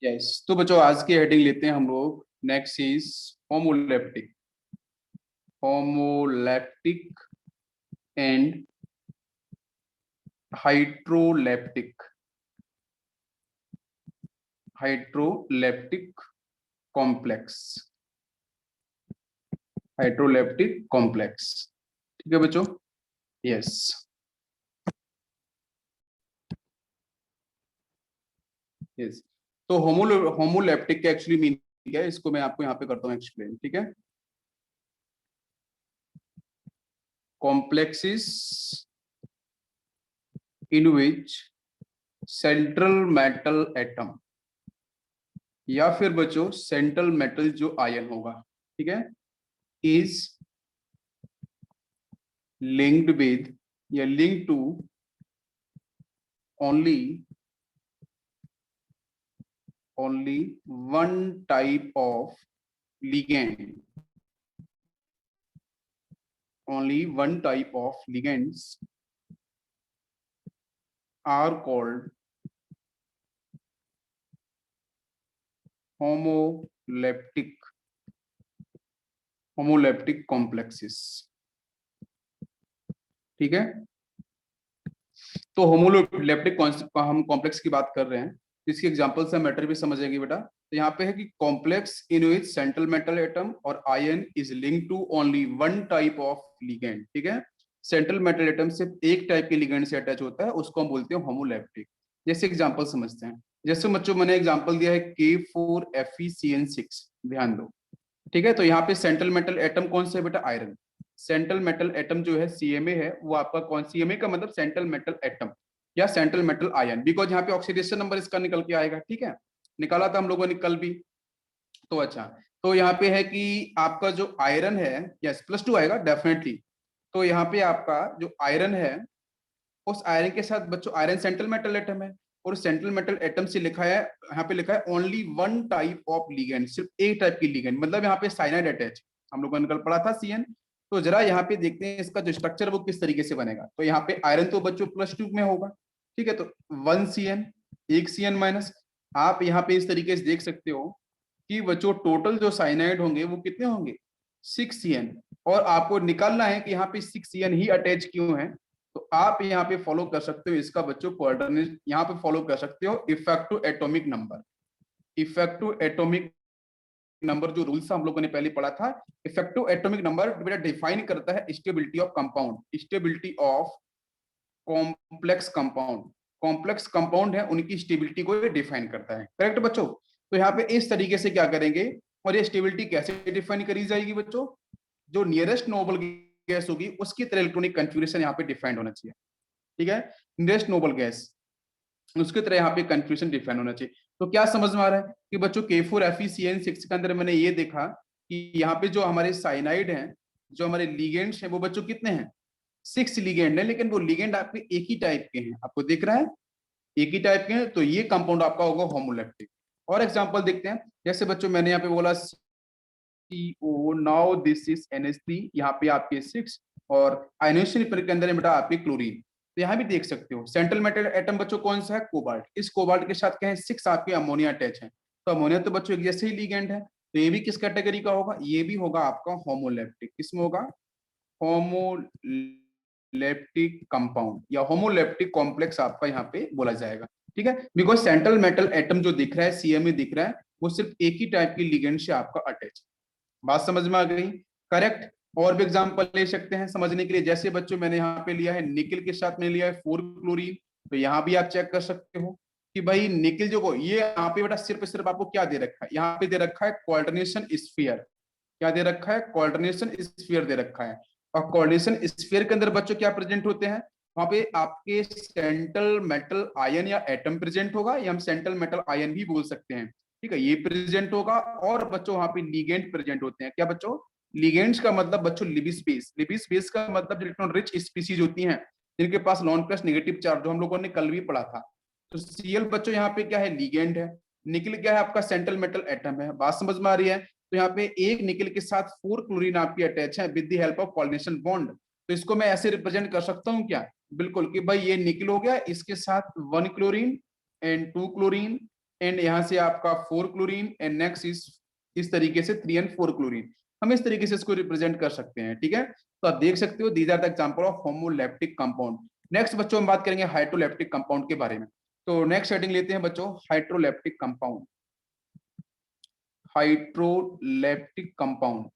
Yes, तो बच्चों आज की हेडिंग लेते हैं हम लोग। Next is homoleptic. Homoleptic and heteroleptic. Heteroleptic complex. Heteroleptic complex. ठीक है बच्चों। यस। यस, तो होमोलैप्टिक का एक्चुअली मीनिंग क्या है, इसको मैं आपको यहाँ पे करता हूँ एक्सप्लेन। ठीक है। complexes in which central metal atom या फिर बच्चों सेंट्रल मेटल जो आयन होगा, ठीक है, इज लिंक्ड विद या link to only one type of ligand. Only one type of ligands are called homoleptic complexes. ठीक है। तो होमोलैप्टिक हम कॉम्प्लेक्स की बात कर रहे हैं, इसकी एग्जांपल से मैटर भी समझेंगे बेटा। तो यहाँ पे है कि complex in which central metal atom or ion is link to only one type of ligand. ठीक है। सेंट्रल मेटल एटम सिर्फ एक टाइप के लिगेंड से अटैच होता है, उसको हम बोलते हैं होमोलैप्टिक। जैसे एग्जांपल समझते हैं। जैसे बच्चों मैंने एग्जांपल दिया है K4FeCN6, ध्यान दो। ठीक है। तो यहाँ पे सेंट्रल मेटल एटम कौन सा है बेटा? आयरन। सेंट्रल मेटल एटम जो है CMA है, वो आपका कौन? CMA का मतलब सेंट्रल मेटल एटम या सेंट्रल मेटल आयन, बिकॉज यहाँ पे ऑक्सीडेशन नंबर इसका निकल के आएगा। ठीक है, निकाला था हम लोगों ने कल भी। तो अच्छा, तो यहाँ पे है कि आपका जो आयरन है, यस +2 आएगा डेफिनेटली। तो यहाँ पे आपका जो आयरन है, उस आयरन के साथ बच्चों आयरन सेंट्रल मेटल एटम है, और सेंट्रल मेटल एटम से लिखा है, यहाँ पे लिखा है only one type of ligand, सिर्फ एक टाइप की लिगेंड, मतलब यहाँ पे साइनाइड अटैच। हम लोगों ने कल पढ़ा था CN। तो जरा यहाँ पे देखते हैं इसका जो स्ट्रक्चर वो किस तरीके से बनेगा। तो यहाँ पे आयरन तो बच्चों +2 में होगा। ठीक है, तो 1 CN, 1 CN-। आप यहाँ पे इस तरीके से देख सकते हो कि बच्चों टोटल जो साइनाइड होंगे वो कितने होंगे? 6 CN। और आपको निकालना है कि यहाँ पे 6 CN ही अटैच क्यों है। तो आप यहाँ पे फॉलो कर सकते हो इसका बच्चों कोऑर्डिनेट, यहाँ पे फॉलो कर सकते हो effective atomic number. Effective atomic number जो रूल्स हम लोगों ने पहले पढ़ा था, इफेक्टिव एटॉमिक नंबर बेटा डिफाइन करता है stability of compound, stability of complex compound. Complex compound है उनकी स्टेबिलिटी को ये डिफाइन करता है। करेक्ट बच्चों। तो यहाँ पे इस तरीके से क्या करेंगे, और ये स्टेबिलिटी कैसे डिफाइन करी जाएगी बच्चों? जो नियरेस्ट नोबल गैस होगी उसकी तरह इलेक्ट्रॉनिक कन्फ्यूजन यहाँ पे डिफाइंड होना चाहिए। ठीक है, नियरेस्ट नोबल गैस उसकी तरह यहाँ पे कंफ्यूजन डिफाइन होना चाहिए। तो क्या समझ में आ रहा है कि बच्चों K4FeCN6 के अंदर मैंने ये देखा कि यहाँ पे जो हमारे साइनाइड हैं, जो हमारे लिगेंड्स हैं, वो बच्चों कितने हैं? 6 लिगेंड है, लेकिन वो लिगेंड आपके एक ही टाइप के हैं। आपको दिख रहा है एक ही टाइप के हैं, तो ये कंपाउंड आपका होगा होमोलैप्टिक। और एग्जांपल देखते हैं। जैसे बच्चों मैंने यहाँ पे बोला CO, now this is NH3, यहाँ पे आपके 6, और आयनोशन के अंदर बेटा आपके क्लोरीन। तो यहाँ भी देख सकते हो सेंट्रल मेटल एटम बच्चों कौन सा है? कोबाल्ट। इस कोबाल्ट के साथ क्या है? 6 आपके अमोनिया अटैच है। तो अमोनिया तो बच्चों एक जैसे ही लिगेंड है, तो ये भी किस कैटेगरी का होगा? ये भी होगा आपका होमोलैप्टिक। किसमें होगा? होमोलैप्टिक कंपाउंड या होमोलैप्टिक कॉम्प्लेक्स आपका यहाँ पे बोला जाएगा। ठीक है, बिकॉज सेंट्रल मेटल एटम जो दिख रहा है CMA दिख रहा है, वो सिर्फ एक ही टाइप की लिगेंड से आपका अटैच। बात समझ में आ गई? करेक्ट। और भी एग्जांपल ले सकते हैं समझने के लिए। जैसे बच्चों मैंने यहाँ पे लिया है निकिल के साथ में लिया है 4 क्लोरीन। तो यहाँ भी आप चेक कर सकते हो कि भाई निकिल जो को ये यहाँ पे बेटा सिर्फ आपको क्या दे रखा है? यहाँ पे दे रखा है कोऑर्डिनेशन स्फीयर। क्या दे रखा है? कोऑर्डिनेशन स्फीयर दे रखा है। और कोऑर्डिनेशन स्फीयर के अंदर बच्चों क्या प्रेजेंट होते हैं? वहां पे आपके सेंट्रल मेटल आयन या एटम प्रेजेंट होगा, या हम सेंट्रल मेटल आयन भी बोल सकते हैं। ठीक है, ये प्रेजेंट होगा। और बच्चों वहां पे लिगेंड प्रेजेंट होते हैं। क्या बच्चों? लिगेंड्स का मतलब बच्चों लिबिस्पेस। लिबिस्पेस का मतलब इलेक्ट्रॉन रिच स्पीसीज होती हैं जिनके पास नॉन प्लस नेगेटिव चार्ज, जो हम लोगों ने कल भी पढ़ा था। तो Cl बच्चों यहाँ पे क्या है? लिगेंड है। निकल क्या है? आपका सेंट्रल मेटल एटम है। बात समझ में आ रही है? तो यहाँ पे एक निकल के साथ 4 क्लोरीन आपकी अटैच है with the help of coordination bond. तो इसको मैं ऐसे रिप्रेजेंट कर सकता हूँ क्या? बिल्कुल, कि भाई ये निकल हो गया, इसके साथ 1 क्लोरीन एंड 2 क्लोरीन एंड यहाँ से आपका 4 क्लोरीन एंड नेक्स्ट इस तरीके से 3 and 4 क्लोरीन। हम इस तरीके से इसको रिप्रेजेंट कर सकते हैं, ठीक है। तो आप देख सकते हो these are the example of homoleptic compound. Next बच्चों हम बात करेंगे हाइड्रोलैप्टिक कंपाउंड के बारे में। तो नेक्स्ट हेडिंग लेते हैं बच्चों, हाइड्रोलैप्टिक कंपाउंड। हाइड्रोलैप्टिक कंपाउंड,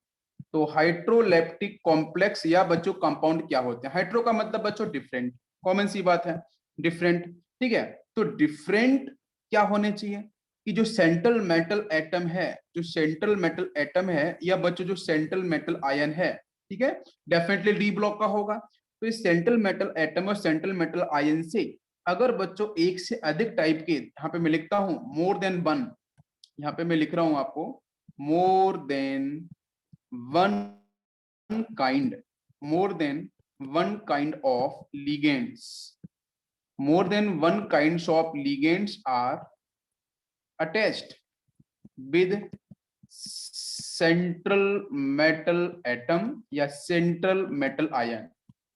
तो हाइड्रोलैप्टिक कॉम्प्लेक्स या बच्चों कंपाउंड क्या होते हैं? हाइड्रो का मतलब बच्चों डिफरेंट, कॉमन सी बात है, डिफरेंट, ठीक है। तो डिफरेंट क्या होने चाहिए कि जो सेंट्रल मेटल एटम है, जो सेंट्रल मेटल एटम है या बच्चों जो सेंट्रल मेटल आयन है, ठीक है, डेफिनेटली डी ब्लॉक का होगा। तो इस सेंट्रल मेटल एटम और सेंट्रल मेटल आयन से अगर बच्चों एक से अधिक टाइप के, यहाँ पे मैं लिखता हूं मोर देन वन, यहाँ पे मैं लिख रहा हूं आपको more than one kind, more than one kind of ligands, more than one kinds of ligands are attached with central metal atom या central metal ion,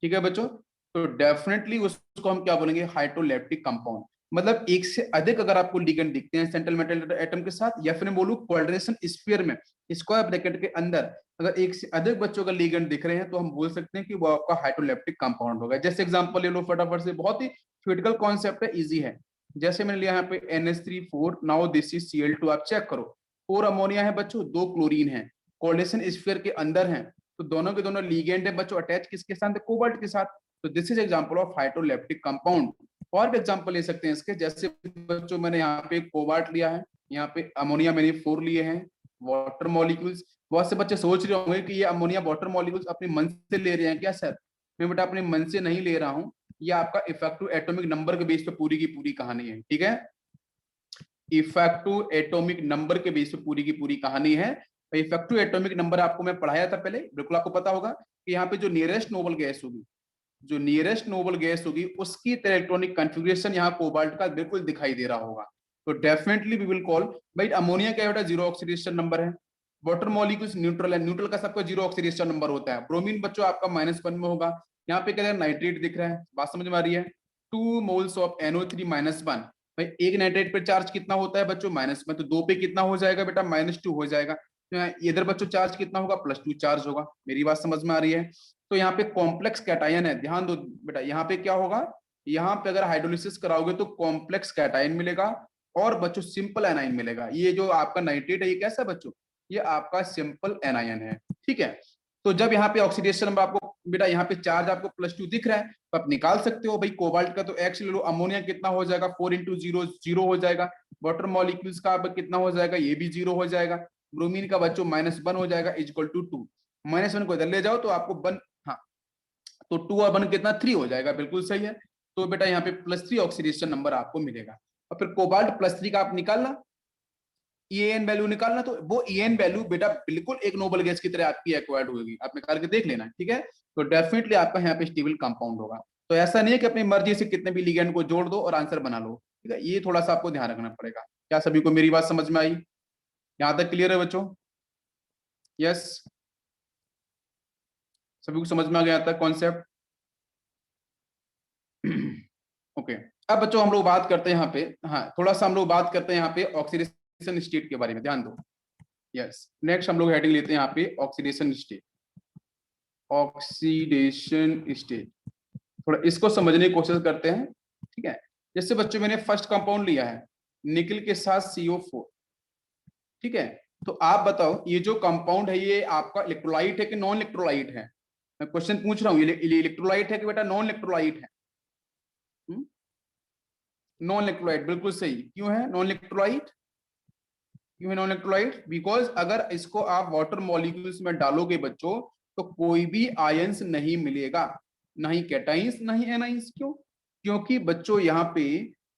ठीक है बच्चों। तो डेफिनेटली उसको हम क्या बोलेंगे? हाइड्रोलैप्टिक कंपाउंड। मतलब एक से अधिक अगर आपको लिगेंड दिखते हैं सेंट्रल मेटल एटम के साथ, या फिर मैं बोलूं कोऑर्डिनेशन स्फीयर में स्क्वायर ब्रैकेट के अंदर अगर एक से अधिक बच्चों का लिगेंड दिख रहे हैं, तो हम बोल सकते हैं कि वो आपका हाइड्रोलैप्टिक कंपाउंड होगा। जैसे एग्जांपल ले लो फटाफट से, बहुत ही क्रिटिकल कॉन्सेप्ट है, इजी है। जैसे मैंने लिया यहाँ पे NH3 4, now this is Cl2, आप चेक करो 4 अमोनिया है बच्चों, 2 क्लोरीन है, कोऑर्डिनेशन स्फीयर के अंदर है, तो दोनों के दोनों लिगेंड है बच्चों, अटैच किसके साथ? कोबाल्ट के साथ। तो this is example of heteroleptic compound. और भी एग्जांपल ले सकते हैं इसके, जैसे बच्चों मैंने यहाँ पे कोबाल्ट लिया है, यहाँ पे अमोनिया मैंने 4 लिए हैं, वाटर मॉलिक्यूल्स। बहुत से बच्चे सोच रहे होंगे कि ये अमोनिया वाटर मॉलिक्यूल्स अपने मन से ले रहे हैं क्या? सर मैं बेटा अपने मन से नहीं ले रहा हूँ, ये आपका इफेक्टिव एटॉमिक नंबर के बेस पे पूरी की पूरी कहानी है, ठीक है। इफेक्टिव एटॉमिक नंबर के बेस पे पूरी की पूरी कहानी है। इफेक्टिव एटॉमिक नंबर आपको मैं पढ़ाया था पहले, बिल्कुल आपको पता होगा कि यहाँ पे जो नियरेस्ट नोबल गैस होगी, जो नियरेस्ट नोबल गैस होगी उसकी इलेक्ट्रॉनिक कॉन्फ़िगरेशन यहाँ कोबाल्ट का बिल्कुल दिखाई दे रहा होगा। तो डेफिनेटली वी विल कॉल, भाई अमोनिया क्या बेटा? 0 ऑक्सीडेशन नंबर है। वाटर मॉलिक्यूल्स न्यूट्रल है, न्यूट्रल का सबका 0 ऑक्सीडेशन नंबर होता है। ब्रोमीन बच्चों आपका -1 में होगा। यहाँ पे क्या नाइट्रेट दिख रहा है, बात समझ में आ रही है? 2 मोल्स ऑफ NO3 -1। भाई एक नाइट्रेट पे चार्ज कितना होता है बच्चों? माइनस में, तो 2 पे कितना हो जाएगा बेटा? -2 हो जाएगा। तो इधर बच्चों चार्ज कितना होगा? +2 चार्ज होगा। मेरी बात समझ में आ रही है? तो यहाँ पे कॉम्प्लेक्स कैटायन है, ध्यान दो बेटा, यहाँ पे क्या होगा? यहाँ पे अगर हाइड्रोलिसिस कराओगे तो कॉम्प्लेक्स कैटायन मिलेगा और बच्चों सिंपल एनायन मिलेगा। ये जो आपका नाइट्रेट है ये कैसा बच्चों? ये आपका सिंपल एनायन है, ठीक है। तो जब यहाँ पे ऑक्सीडेशन नंबर आपको बेटा, यहाँ पे चार्ज आपको +2 दिख रहा है, तो आप निकाल सकते हो भाई कोबाल्ट का तो X ले लो, अमोनिया कितना हो जाएगा? 4 × 0 0 हो जाएगा। वाटर मॉलिक्यूल्स का कितना हो जाएगा? ये भी 0 हो जाएगा। ब्रोमीन का बच्चों -1 हो जाएगा इक्वल टू 2। -1 को इधर ले जाओ तो आपको 1, हाँ, तो 2 और 1 कितना? 3 हो जाएगा, बिल्कुल सही है। तो बेटा यहाँ पे +3 ऑक्सीडेशन नंबर आपको मिलेगा। और फिर कोबाल्ट +3 का आप निकालना, EN वैल्यू निकालना, तो वो EN वैल्यू बेटा बिल्कुल एक नोबल गैस की तरह आपकी एक्वायर्ड होगी, आप निकाल के देख लेना, ठीक है। तो डेफिनेटली आपका यहाँ पे स्टेबल कंपाउंड होगा। तो ऐसा नहीं है कि अपनी मर्जी से कितने भी लिगेंड को जोड़ दो और आंसर बना लो, ठीक है। ये थोड़ा सा आपको ध्यान रखना पड़ेगा। क्या सभी को मेरी बात समझ में आई? यहाँ तक क्लियर है बच्चों? यस, सभी को समझ में आ गया यहाँ तक कॉन्सेप्ट? ओके। अब बच्चों हम लोग बात करते हैं यहाँ पे, हाँ थोड़ा सा हम लोग बात करते हैं यहाँ पे ऑक्सीडेशन स्टेट के बारे में, ध्यान दो। यस, नेक्स्ट हम लोग हेडिंग लेते हैं यहाँ पे ऑक्सीडेशन स्टेट। ऑक्सीडेशन स्टेट, थोड़ा इसको समझने की कोशिश करते हैं, ठीक है। जैसे बच्चों मैंने फर्स्ट कंपाउंड लिया है निकल के साथ CO4, ठीक है। तो आप बताओ ये जो कंपाउंड है ये आपका इलेक्ट्रोलाइट है कि नॉन इलेक्ट्रोलाइट है? मैं क्वेश्चन पूछ रहा हूँ, ये इलेक्ट्रोलाइट है कि बेटा नॉन इलेक्ट्रोलाइट है? नॉन इलेक्ट्रोलाइट, बिल्कुल सही। क्यों है नॉन इलेक्ट्रोलाइट? क्यों है नॉन इलेक्ट्रोलाइट? बिकॉज अगर इसको आप वाटर मॉलिक्यूल्स में डालोगे बच्चों तो कोई भी आयंस नहीं मिलेगा, ना ही कैटाइंस ना ही एनाइंस। क्यों? क्योंकि बच्चों यहाँ पे,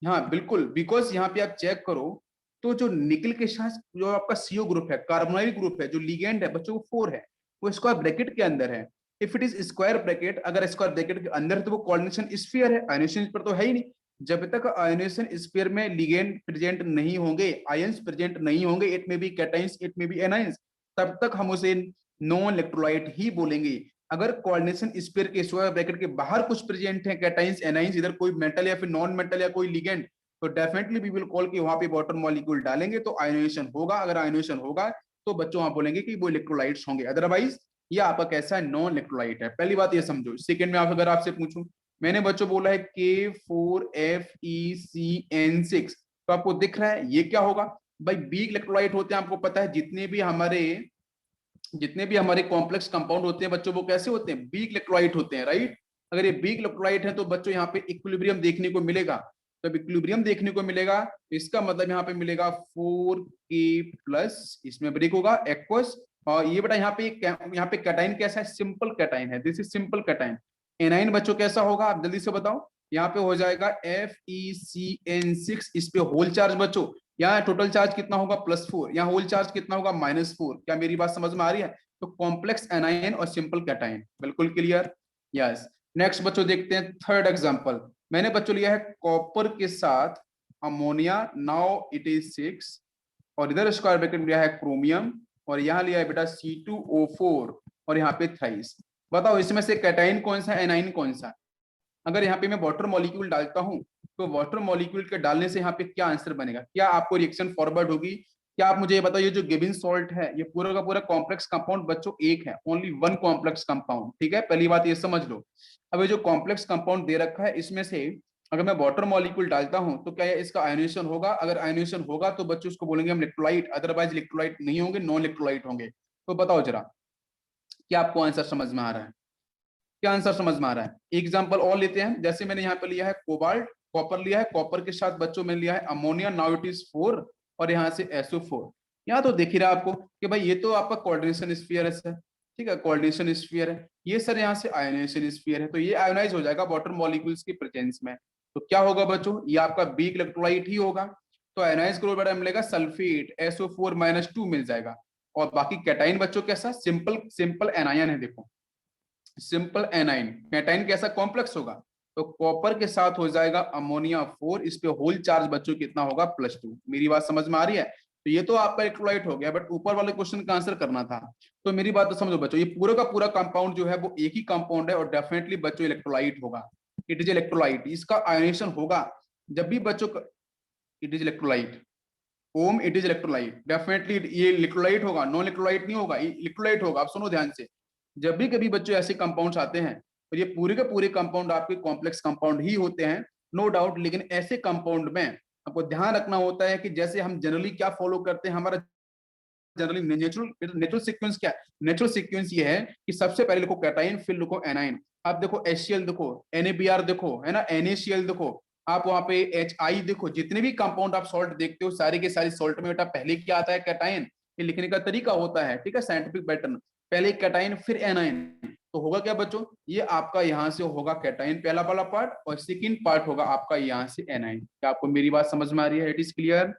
हाँ बिल्कुल, बिकॉज यहाँ पे आप चेक करो तो जो निकल के साथ जो आपका CO ग्रुप है, कार्बोनाइल ग्रुप है, जो लिगेंड है बच्चों वो 4 है, वो स्क्वायर ब्रैकेट के अंदर है। If it is square bracket, अगर स्क्वायर ब्रैकेट के अंदर है तो वो कोऑर्डिनेशन स्फीयर है, आयनेशन पर तो है ही नहीं। जब तक आयनेशन स्फीयर में लिगेंड प्रेजेंट नहीं होंगे, आयंस प्रेजेंट नहीं होंगे, इट में बी कैटाइंस इट में बी एनाइंस, तब तक हम उसे नॉन इलेक्ट्रोलाइट ही बोलेंगे। अगर कोऑर्डिनेशन स्फीयर के स्क्वायर ब्रैकेट के बाहर कुछ प्रेजेंट है, कैटाइंस एनाइंस, इधर कोई मेटल या फिर नॉन मेटल या कोई लिगेंड, तो डेफिनेटली वी विल कॉल कि वहां पे वाटर मॉलिक्यूल डालेंगे तो आयोनाइजेशन होगा, अगर आयोनाइजेशन होगा तो बच्चों वहां बोलेंगे कि वो इलेक्ट्रोलाइट्स होंगे, अदरवाइज ये आपका कैसा है, नॉन इलेक्ट्रोलाइट है। पहली बात ये समझो। सेकंड में आप अगर आपसे पूछूं, मैंने बच्चों बोला है K4FeCN6, तो आपको दिख रहा है ये क्या होगा भाई, वीक इलेक्ट्रोलाइट होते हैं, आपको पता है जितने भी हमारे कॉम्प्लेक्स कंपाउंड होते हैं बच्चों वो कैसे होते हैं, वीक इलेक्ट्रोलाइट होते हैं, राइट। अगर ये वीक इलेक्ट्रोलाइट है तो बच्चों यहाँ पे इक्विलिब्रियम देखने को मिलेगा, तो इक्विलिब्रियम देखने को मिलेगा तो इसका मतलब यहाँ पे मिलेगा 4K+, इसमें ब्रेक होगा एक्वस। और ये बेटा यहाँ पे कैटाइन कैसा है, सिंपल कैटाइन है, this is simple cation. A9 बच्चों कैसा होगा, आप जल्दी से बताओ। यहाँ पे हो जाएगा FeCN6, इस पे होल चार्ज बच्चों, यहाँ टोटल चार्ज कितना होगा +4, यहाँ होल चार्ज कितना होगा -4। क्या मेरी बात समझ में आ रही है। तो कॉम्प्लेक्स एनाइन और सिंपल कैटाइन, बिल्कुल क्लियर। यस। नेक्स्ट बच्चों देखते हैं थर्ड एग्जांपल। मैंने बच्चों लिया है कॉपर के साथ अमोनिया, नाउ इट इज 6, और इधर स्क्वायर ब्रैकेट में लिया है क्रोमियम, और यहाँ लिया है बेटा C2O4, और यहाँ पे थ्राइस। बताओ इसमें से कैटाइन कौन सा, एनाइन कौन सा। अगर यहाँ पे मैं वाटर मॉलिक्यूल डालता हूँ तो वाटर मॉलिक्यूल के डालने से यहाँ पे क्या आंसर बनेगा, क्या आपको रिएक्शन फॉरवर्ड होगी। क्या आप मुझे ये बताओ, ये जो गिब्बन सॉल्ट है ये पूरा का पूरा कॉम्प्लेक्स कंपाउंड बच्चों एक है, ओनली वन कॉम्प्लेक्स कंपाउंड, ठीक है, पहली बात ये समझ लो। अब ये जो कॉम्प्लेक्स कंपाउंड दे रखा है इसमें से अगर मैं वाटर मॉलिक्यूल डालता हूं तो क्या इसका आयोनेशन होगा, अगर आयोनेशन होगा तो बच्चों उसको बोलेंगे हम इलेक्ट्रोलाइट, अदरवाइज इलेक्ट्रोलाइट नहीं होंगे, नॉन इलेक्ट्रोलाइट होंगे। तो बताओ जरा क्या आपको आंसर समझ में आ रहा है, क्या आंसर समझ में आ रहा है। एग्जांपल और लेते हैं, जैसे मैंने यहाँ पे लिया है कोबाल्ट, कॉपर लिया है, कॉपर के साथ बच्चों में लिया है अमोनिया, नाउ इट इज 4, और यहाँ से SO4। यहाँ तो दिख ही रहा आपको कि भाई ये तो आपका कोऑर्डिनेशन स्फीयर है सर, ठीक है, कोऑर्डिनेशन स्फीयर है। ये सर यहाँ से आयोनाइजेशन स्फीयर है, तो ये आयोनाइज हो जाएगा वाटर मॉलिक्यूल्स की प्रेजेंस में। तो क्या होगा बच्चों, ये आपका वीक इलेक्ट्रोलाइट ही होगा। तो आयोनाइज करो बेटा, मिलेगा सल्फेट SO4-2 मिल जाएगा। और बाकी कैटाइन बच्चों कैसा, सिंपल सिंपल एनायन है, देखो सिंपल एनाइन। कैटाइन कैसा, कॉम्प्लेक्स होगा। तो कॉपर के साथ हो जाएगा अमोनिया 4, इस पे होल चार्ज बच्चों कितना होगा, +2। मेरी बात समझ में आ रही है। तो ये तो आपका इलेक्ट्रोलाइट हो गया, बट ऊपर वाले क्वेश्चन का आंसर करना था। तो मेरी बात तो समझो बच्चों, ये पूरा का पूरा कंपाउंड जो है वो एक ही कंपाउंड है और डेफिनेटली बच्चों इलेक्ट्रोलाइट होगा। इट इज इलेक्ट्रोलाइट, इसका आयोनेशन होगा जब भी बच्चों का, it is electrolyte. Um, it is electrolyte, definitely ये इलेक्ट्रोलाइट होगा, नॉन इलेक्ट्रोलाइट नहीं होगा, इलेक्ट्रोलाइट होगा। आप सुनो ध्यान से, जब भी कभी बच्चों ऐसे कंपाउंड्स आते हैं और ये पूरे के पूरे कंपाउंड आपके कॉम्प्लेक्स कंपाउंड ही होते हैं, नो डाउट, लेकिन ऐसे कंपाउंड में आपको ध्यान रखना होता है कि जैसे हम जनरली क्या फॉलो करते हैं, हमारा जनरली नेचुरल नेचुरल सीक्वेंस क्या है, नेचुरल सीक्वेंस ये है कि सबसे पहले लिखो कैटाइन, फिर लिखो एनाइन। आप देखो HCl देखो, NaBr देखो, है ना, NaCl देखो, आप वहां पे HI देखो, जितने भी कंपाउंड आप सॉल्ट देखते हो सारे के सारे सॉल्ट में बेटा पहले क्या आता है, कैटाइन। ये लिखने का तरीका होता है, ठीक है, साइंटिफिक पैटर्न, पहले कैटाइन फिर एनाइन। तो होगा क्या बच्चों, ये आपका यहाँ से होगा कैटाइन पहला वाला पार्ट, और सेकंड पार्ट होगा आपका यहाँ से एनाइन। क्या आपको मेरी बात समझ में आ रही है, इट इज क्लियर,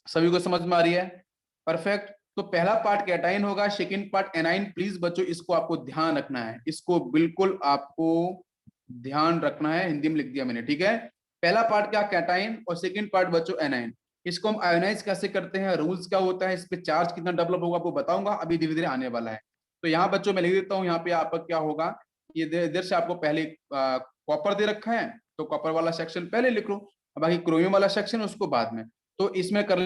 सभी को समझ में आ रही है, परफेक्ट। तो पहला पार्ट कैटाइन होगा, सेकंड पार्ट एनाइन। प्लीज बच्चों इसको आपको ध्यान रखना है, इसको बिल्कुल आपको ध्यान रखना है, हिंदी में लिख दिया मैंने, ठीक है। पहला पार्ट क्या, कैटाइन, और सेकंड पार्ट बच्चों एनाइन। इसको हम आयोनाइज कैसे करते हैं, रूल्स क्या होता है, इस पे चार्ज कितना डेवलप होगा वो बताऊंगा, अभी धीरे धीरे आने वाला है। तो यहाँ बच्चों मैं लिख देता हूँ, यहाँ पे आपका क्या होगा, ये इधर से आपको पहले कॉपर दे रखा है, तो कॉपर वाला सेक्शन पहले लिख लो, बाकी क्रोमियम वाला सेक्शन उसको बाद में। तो इसमें कर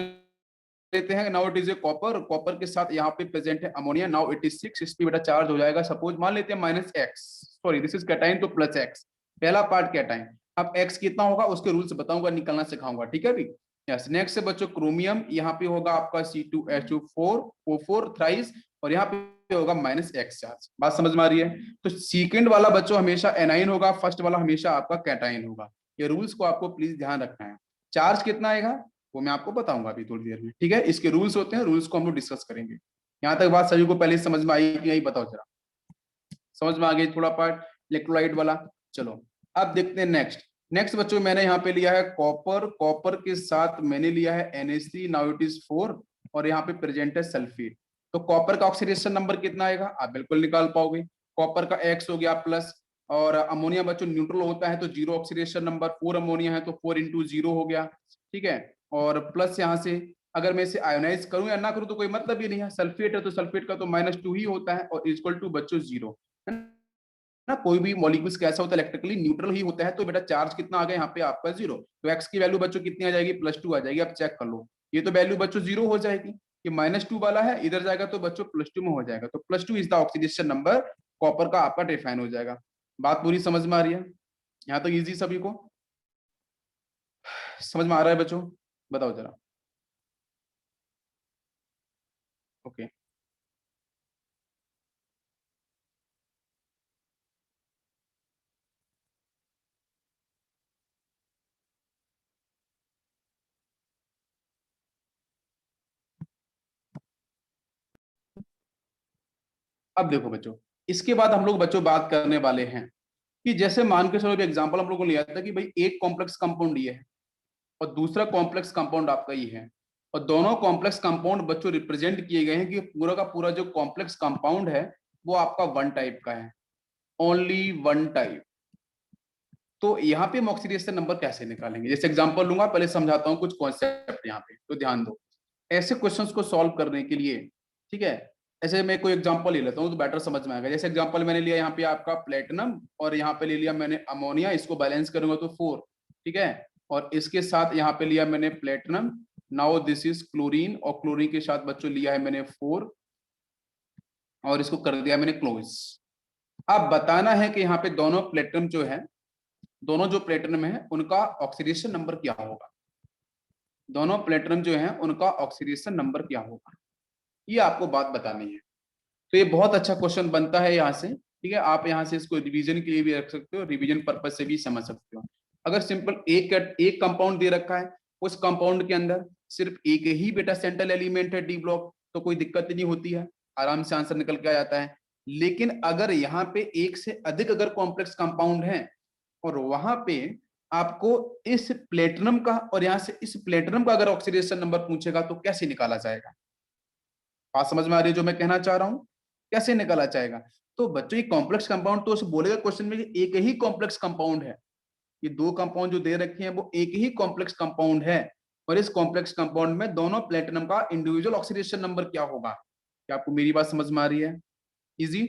लेते हैं, now it is a copper, copper के साथ यहाँ पे प्रेजेंट है अमोनिया, नाउ इट इज 6, इस पे बेटा चार्ज हो जाएगा, सपोज मान लेते हैं -x, sorry this is cation तो +x, पहला पार्ट कैटाइन। अब x कितना होगा उसके रूल्स बताऊंगा, निकलना सिखाऊंगा, ठीक है भी। यस, नेक्स्ट से बच्चों क्रोमियम, यहाँ पे होगा आपका C2H4O4 थ्राइस, और यहाँ पे होगा -x चार्ज। बात समझ में आ रही है। तो सेकंड वाला बच्चों हमेशा एनाइन होगा, फर्स्ट वाला हमेशा आपका कैटाइन होगा। ये रूल्स को आपको प्लीज ध्यान रखना है। चार्ज कितना आएगा वो मैं आपको बताऊंगा अभी थोड़ी देर में, ठीक है। इसके रूल्स होते हैं, रूल्स को हम लोग डिस्कस करेंगे। यहाँ तक बात सभी को पहले समझ में आई कि यही, बताओ जरा, समझ में आ गई थोड़ा पार्ट इलेक्ट्रोलाइट वाला। चलो अब देखते हैं नेक्स्ट। नेक्स्ट बच्चों मैंने यहाँ पे लिया है कॉपर, कॉपर के साथ मैंने लिया है NaC, नाउ इट इज 4, और यहाँ पे प्रेजेंट है सल्फेट। तो कॉपर का ऑक्सीडेशन नंबर कितना आएगा, आप बिल्कुल निकाल पाओगे। कॉपर का X हो गया प्लस, और अमोनिया बच्चों न्यूट्रल होता है तो 0 ऑक्सीडेशन नंबर, 4 अमोनिया है तो 4 × 0 हो गया, ठीक है। और प्लस यहाँ से अगर मैं इसे आयोनाइज करूं या ना करूं तो कोई मतलब ही नहीं है, सल्फेट है तो सल्फेट का तो -2 ही होता है, और इक्वल टू बच्चों 0, है ना, कोई भी मॉलिक्यूल्स कैसा होता है, इलेक्ट्रिकली न्यूट्रल ही होता है। तो बेटा चार्ज कितना आ गया यहाँ पे आपका 0, तो एक्स की वैल्यू बच्चों कितनी आ जाएगी, +2 आ जाएगी। आप चेक कर लो, ये तो वैल्यू बच्चों 0 हो जाएगी, ये -2 वाला है, इधर जाएगा तो बच्चों +2 में हो जाएगा। तो +2 is the oxidation number copper का आपका डिफाइन हो जाएगा। बात पूरी समझ में आ रही है? यहाँ तक इजी सभी को समझ में आ रहा है बच्चों? बताओ जरा। ओके, अब देखो बच्चों, इसके बाद हम लोग बच्चों बात करने वाले हैं कि जैसे मान के चलो एग्जांपल हम लोगों को लिया था कि भाई एक कॉम्प्लेक्स कंपाउंड ये है और दूसरा कॉम्प्लेक्स कंपाउंड आपका ये है, और दोनों कॉम्प्लेक्स कंपाउंड बच्चों रिप्रेजेंट किए गए हैं कि पूरा का पूरा जो कॉम्प्लेक्स कंपाउंड है वो आपका वन टाइप का है, ओनली वन टाइप। तो यहाँ पे हम ऑक्सीडेशन नंबर कैसे निकालेंगे? जैसे एग्जांपल लूंगा, पहले समझाता हूँ कुछ कॉन्सेप्ट यहाँ पे, तो ध्यान दो। ऐसे क्वेश्चंस को सॉल्व करने के लिए, ठीक है, ऐसे मैं कोई एग्जांपल ले लेता हूँ तो बेटर समझ में आएगा। जैसे एग्जांपल मैंने लिया यहाँ पे आपका प्लेटिनम, और यहाँ पे ले लिया मैंने अमोनिया, इसको बैलेंस करूंगा तो 4, ठीक है, और इसके साथ यहाँ पे लिया मैंने platinum, now this is chlorine, और क्लोरीन के साथ बच्चों लिया है मैंने 4, और इसको कर दिया मैंने क्लोज। अब बताना है कि यहाँ पे दोनों प्लेटिनम जो है, दोनों जो प्लेटिनम है उनका ऑक्सीडेशन नंबर क्या होगा, दोनों प्लेटिनम जो है उनका ऑक्सीडेशन नंबर क्या होगा, ये आपको बात बतानी है। तो ये बहुत अच्छा क्वेश्चन बनता है यहाँ से, ठीक है। आप यहाँ से इसको रिवीजन के लिए भी रख सकते हो, रिवीजन पर्पज से भी समझ सकते हो। अगर सिंपल एक कंपाउंड दे रखा है, उस कंपाउंड के अंदर सिर्फ एक ही बेटा सेंट्रल एलिमेंट है डी ब्लॉक, तो कोई दिक्कत नहीं होती है, आराम से आंसर निकल के आ जाता है। लेकिन अगर यहाँ पे एक से अधिक अगर कॉम्प्लेक्स कंपाउंड है और वहां पे आपको इस प्लेटिनम का और यहाँ से इस प्लेटिनम का अगर ऑक्सीडेशन नंबर पूछेगा तो कैसे निकाला जाएगा? बात समझ में आ रही है जो मैं कहना चाह रहा हूँ? कैसे निकाला जाएगा? तो बच्चों ये कॉम्प्लेक्स कंपाउंड तो बोलेगा क्वेश्चन में कि एक ही कॉम्प्लेक्स कंपाउंड है, ये दो कंपाउंड जो दे रखे हैं वो एक ही कॉम्प्लेक्स कंपाउंड है, और इस कॉम्प्लेक्स कंपाउंड में दोनों प्लेटिनम का इंडिविजुअल ऑक्सीडेशन नंबर क्या होगा? क्या आपको मेरी बात समझ में आ रही है? इजी।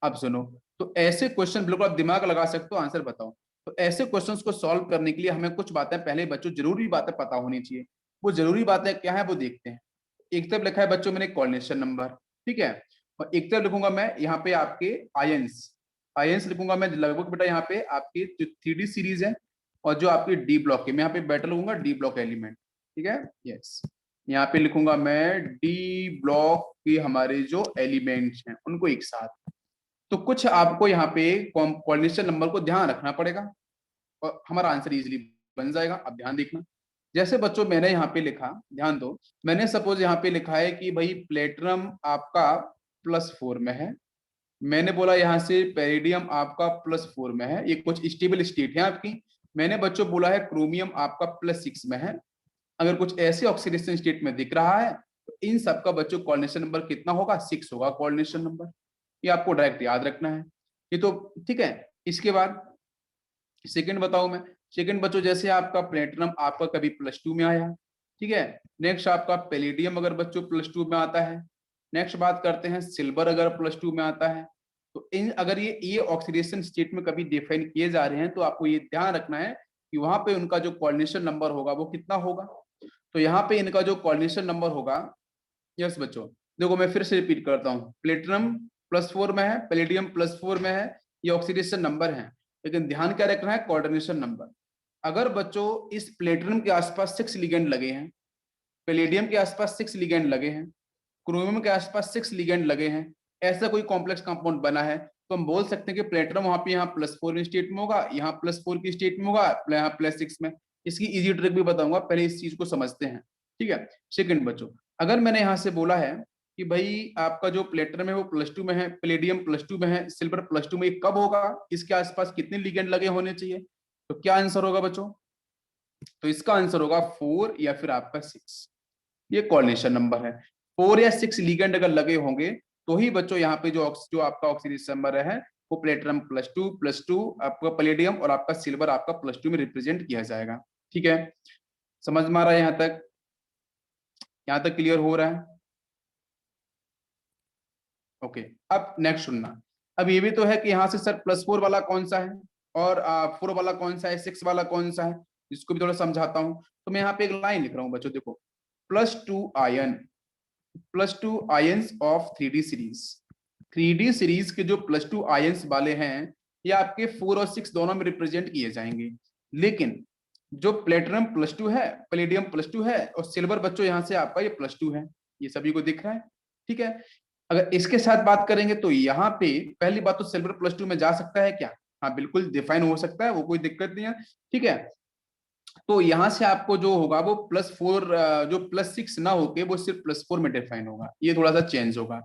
अब सुनो, तो ऐसे क्वेश्चन बिल्कुल आप दिमाग लगा सकते हो, आंसर बताओ। तो ऐसे क्वेश्चंस को सॉल्व करने के लिए हमें कुछ बातें पहले बच्चों जरूरी बातें पता होनी चाहिए। वो जरूरी बातें क्या है वो देखते हैं। एक तरफ लिखा है बच्चों मैंने कोऑर्डिनेशन नंबर, ठीक है, और एक तरफ लिखूंगा मैं यहाँ पे आपके आयंस, आयंस लिखूंगा मैं लगभग बेटा यहाँ पे आपकी जो 3D सीरीज है और जो आपकी डी ब्लॉक है, मैं यहाँ पे बेटर लिखूंगा डी ब्लॉक एलिमेंट, ठीक है, यस। यहाँ पे लिखूंगा मैं डी ब्लॉक के हमारे जो एलिमेंट्स हैं उनको एक साथ। तो कुछ आपको यहाँ पे कोऑर्डिनेशन नंबर को ध्यान रखना पड़ेगा और हमारा आंसर इजीली बन जाएगा। अब ध्यान देखना, जैसे बच्चों मैंने यहाँ पे लिखा, ध्यान दो, मैंने सपोज यहाँ पे लिखा है कि भाई प्लेटिनम आपका +4 में है, मैंने बोला यहाँ से पेरिडियम आपका +4 में है, ये कुछ स्टेबल स्टेट है आपकी। मैंने बच्चों बोला है क्रोमियम आपका +6 में है। अगर कुछ ऐसे ऑक्सीडेशन स्टेट में दिख रहा है तो इन सबका बच्चों कोऑर्डिनेशन नंबर कितना होगा? 6 होगा कोऑर्डिनेशन नंबर। ये आपको डायरेक्ट याद रखना है, ये तो ठीक है। इसके बाद सेकंड बताऊं मैं, सेकंड बच्चों जैसे आपका प्लेटिनम आपका कभी +2 में आया, ठीक है, नेक्स्ट आपका पैलेडियम अगर बच्चों +2 में आता है, नेक्स्ट बात करते हैं सिल्वर अगर +2 में आता है। तो इन अगर ये ऑक्सीडेशन स्टेट में कभी डिफाइन किए जा रहे हैं तो आपको ये ध्यान रखना है कि वहां पे उनका जो कोऑर्डिनेशन नंबर होगा वो कितना होगा। तो यहाँ पे इनका जो कोऑर्डिनेशन नंबर होगा, यस बच्चों, देखो मैं फिर से रिपीट करता हूँ, प्लेटिनम +4 में है, पैलेडियम +4 में है, ये ऑक्सीडेशन नंबर है, लेकिन ध्यान क्या रखना है? Coordination number. अगर बच्चों इस प्लेटिनम के आसपास 6 लिगेंड लगे हैं, पैलेडियम के आसपास 6 लिगेंड लगे हैं, क्रोमियम के आसपास 6 लिगेंड लगे हैं, ऐसा कोई कॉम्प्लेक्स कंपाउंड बना है, तो हम बोल सकते हैं कि प्लेटिनम वहां पे यहाँ +4 की स्टेट में होगा, यहाँ +4 की स्टेट में होगा, यहाँ +6 में। इसकी इजी ट्रिक भी बताऊंगा, पहले इस चीज को समझते हैं, ठीक है। सेकंड बच्चों, अगर मैंने यहाँ से बोला है कि भाई आपका जो प्लेटिनम है वो +2 में है, पैलेडियम +2 में है, सिल्वर +2 में, कब होगा? इसके आसपास कितने लिगेंड लगे होने चाहिए? तो क्या आंसर होगा बच्चों? तो इसका आंसर होगा 4 या फिर आपका 6। ये कोऑर्डिनेशन नंबर है। 4 या 6 लिगेंड अगर लगे होंगे तो ही बच्चों यहाँ पे जो आपका ऑक्सीडेशन नंबर है वो प्लेटिनम +2 आपका पैलेडियम और आपका सिल्वर आपका +2 में रिप्रेजेंट किया जाएगा, ठीक है। समझ में आ रहा है यहाँ तक? यहाँ तक क्लियर हो रहा है? ओके। अब नेक्स्ट सुनना, अब ये भी तो है कि यहाँ से सर +4 वाला कौन सा है और 4 वाला कौन सा है, 6 वाला कौन सा है, इसको भी थोड़ा समझाता हूँ। तो मैं यहाँ पे एक लाइन लिख रहा हूँ बच्चों, देखो +2 ions of 3D series. 3D series के जो +2 आयंस वाले हैं ये आपके 4 और 6 दोनों में रिप्रेजेंट किए जाएंगे, लेकिन जो प्लेटिनम +2 है, पैलेडियम +2 है और सिल्वर बच्चों यहाँ से आपका ये +2 है, ये सभी को दिख रहा है, ठीक है। अगर इसके साथ बात करेंगे तो यहाँ पे पहली बात तो सिल्वर +2 में जा सकता है क्या? हाँ बिल्कुल डिफाइन हो सकता है, वो कोई दिक्कत नहीं है, ठीक है। तो यहाँ से आपको जो होगा वो +4, जो +6 ना होके वो सिर्फ +4 में डिफाइन होगा, ये थोड़ा सा चेंज होगा,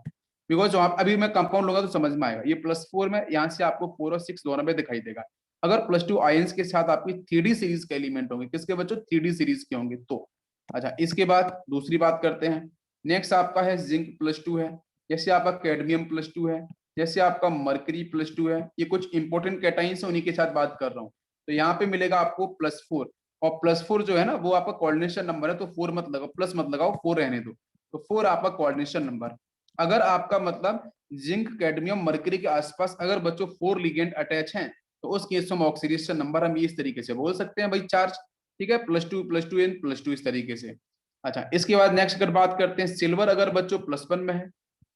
बिकॉज जो आप अभी मैं कंपाउंड लूंगा तो समझ में आएगा। ये +4 में यहाँ से आपको 4 और 6 दोनों में दिखाई देगा। अगर +2 आयंस के साथ आपकी 3D सीरीज के एलिमेंट होंगे, किसके बच्चों? 3D सीरीज के होंगे तो। अच्छा, इसके बाद दूसरी बात करते हैं। नेक्स्ट आपका है जिंक +2 है, जैसे आपका कैडमियम +2 है, जैसे आपका मरकरी +2 है, ये कुछ इंपॉर्टेंट कैटाइंस है, उन्हीं के साथ बात कर रहा हूँ। तो यहाँ पे मिलेगा आपको +4, और +4 जो है ना वो आपका कोऑर्डिनेशन नंबर है, तो 4 मत लगाओ, प्लस मत लगाओ, 4 रहने दो। तो 4 आपका कोऑर्डिनेशन नंबर। अगर आपका मतलब जिंक कैडमियम मरकरी के आसपास अगर बच्चों 4 लिगेंड अटैच हैं तो उस केस में ऑक्सीडेशन नंबर हम इस तरीके से बोल सकते हैं भाई, चार्ज, ठीक है, +2 +2 एन +2 इस तरीके से। अच्छा, इसके बाद नेक्स्ट अगर बात करते हैं, सिल्वर अगर बच्चों +1 में है,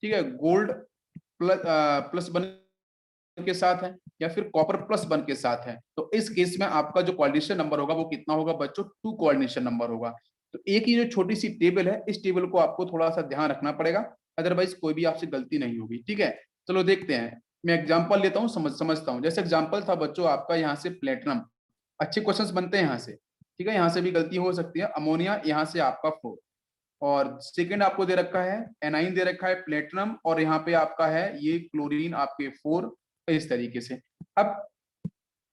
ठीक है, गोल्ड +1 के साथ है, या फिर कॉपर +1 के साथ है, तो इस केस में आपका जो कोऑर्डिनेशन नंबर होगा वो कितना होगा बच्चों? 2 कोऑर्डिनेशन नंबर होगा। तो एक ही जो छोटी सी टेबल है, इस टेबल को आपको थोड़ा सा ध्यान रखना पड़ेगा, अदरवाइज कोई भी आपसे गलती नहीं होगी, ठीक है। चलो देखते हैं, मैं एग्जांपल लेता हूँ, समझता हूँ। जैसे एग्जांपल था बच्चों आपका यहाँ से प्लेटिनम, अच्छे क्वेश्चंस बनते हैं यहाँ से, ठीक है, यहाँ से भी गलती हो सकती है। अमोनिया यहाँ से आपका 4, और सेकंड आपको दे रखा है एनाइन, दे रखा है प्लेटिनम, और यहाँ पे आपका है ये क्लोरीन आपके 4, इस तरीके से। अब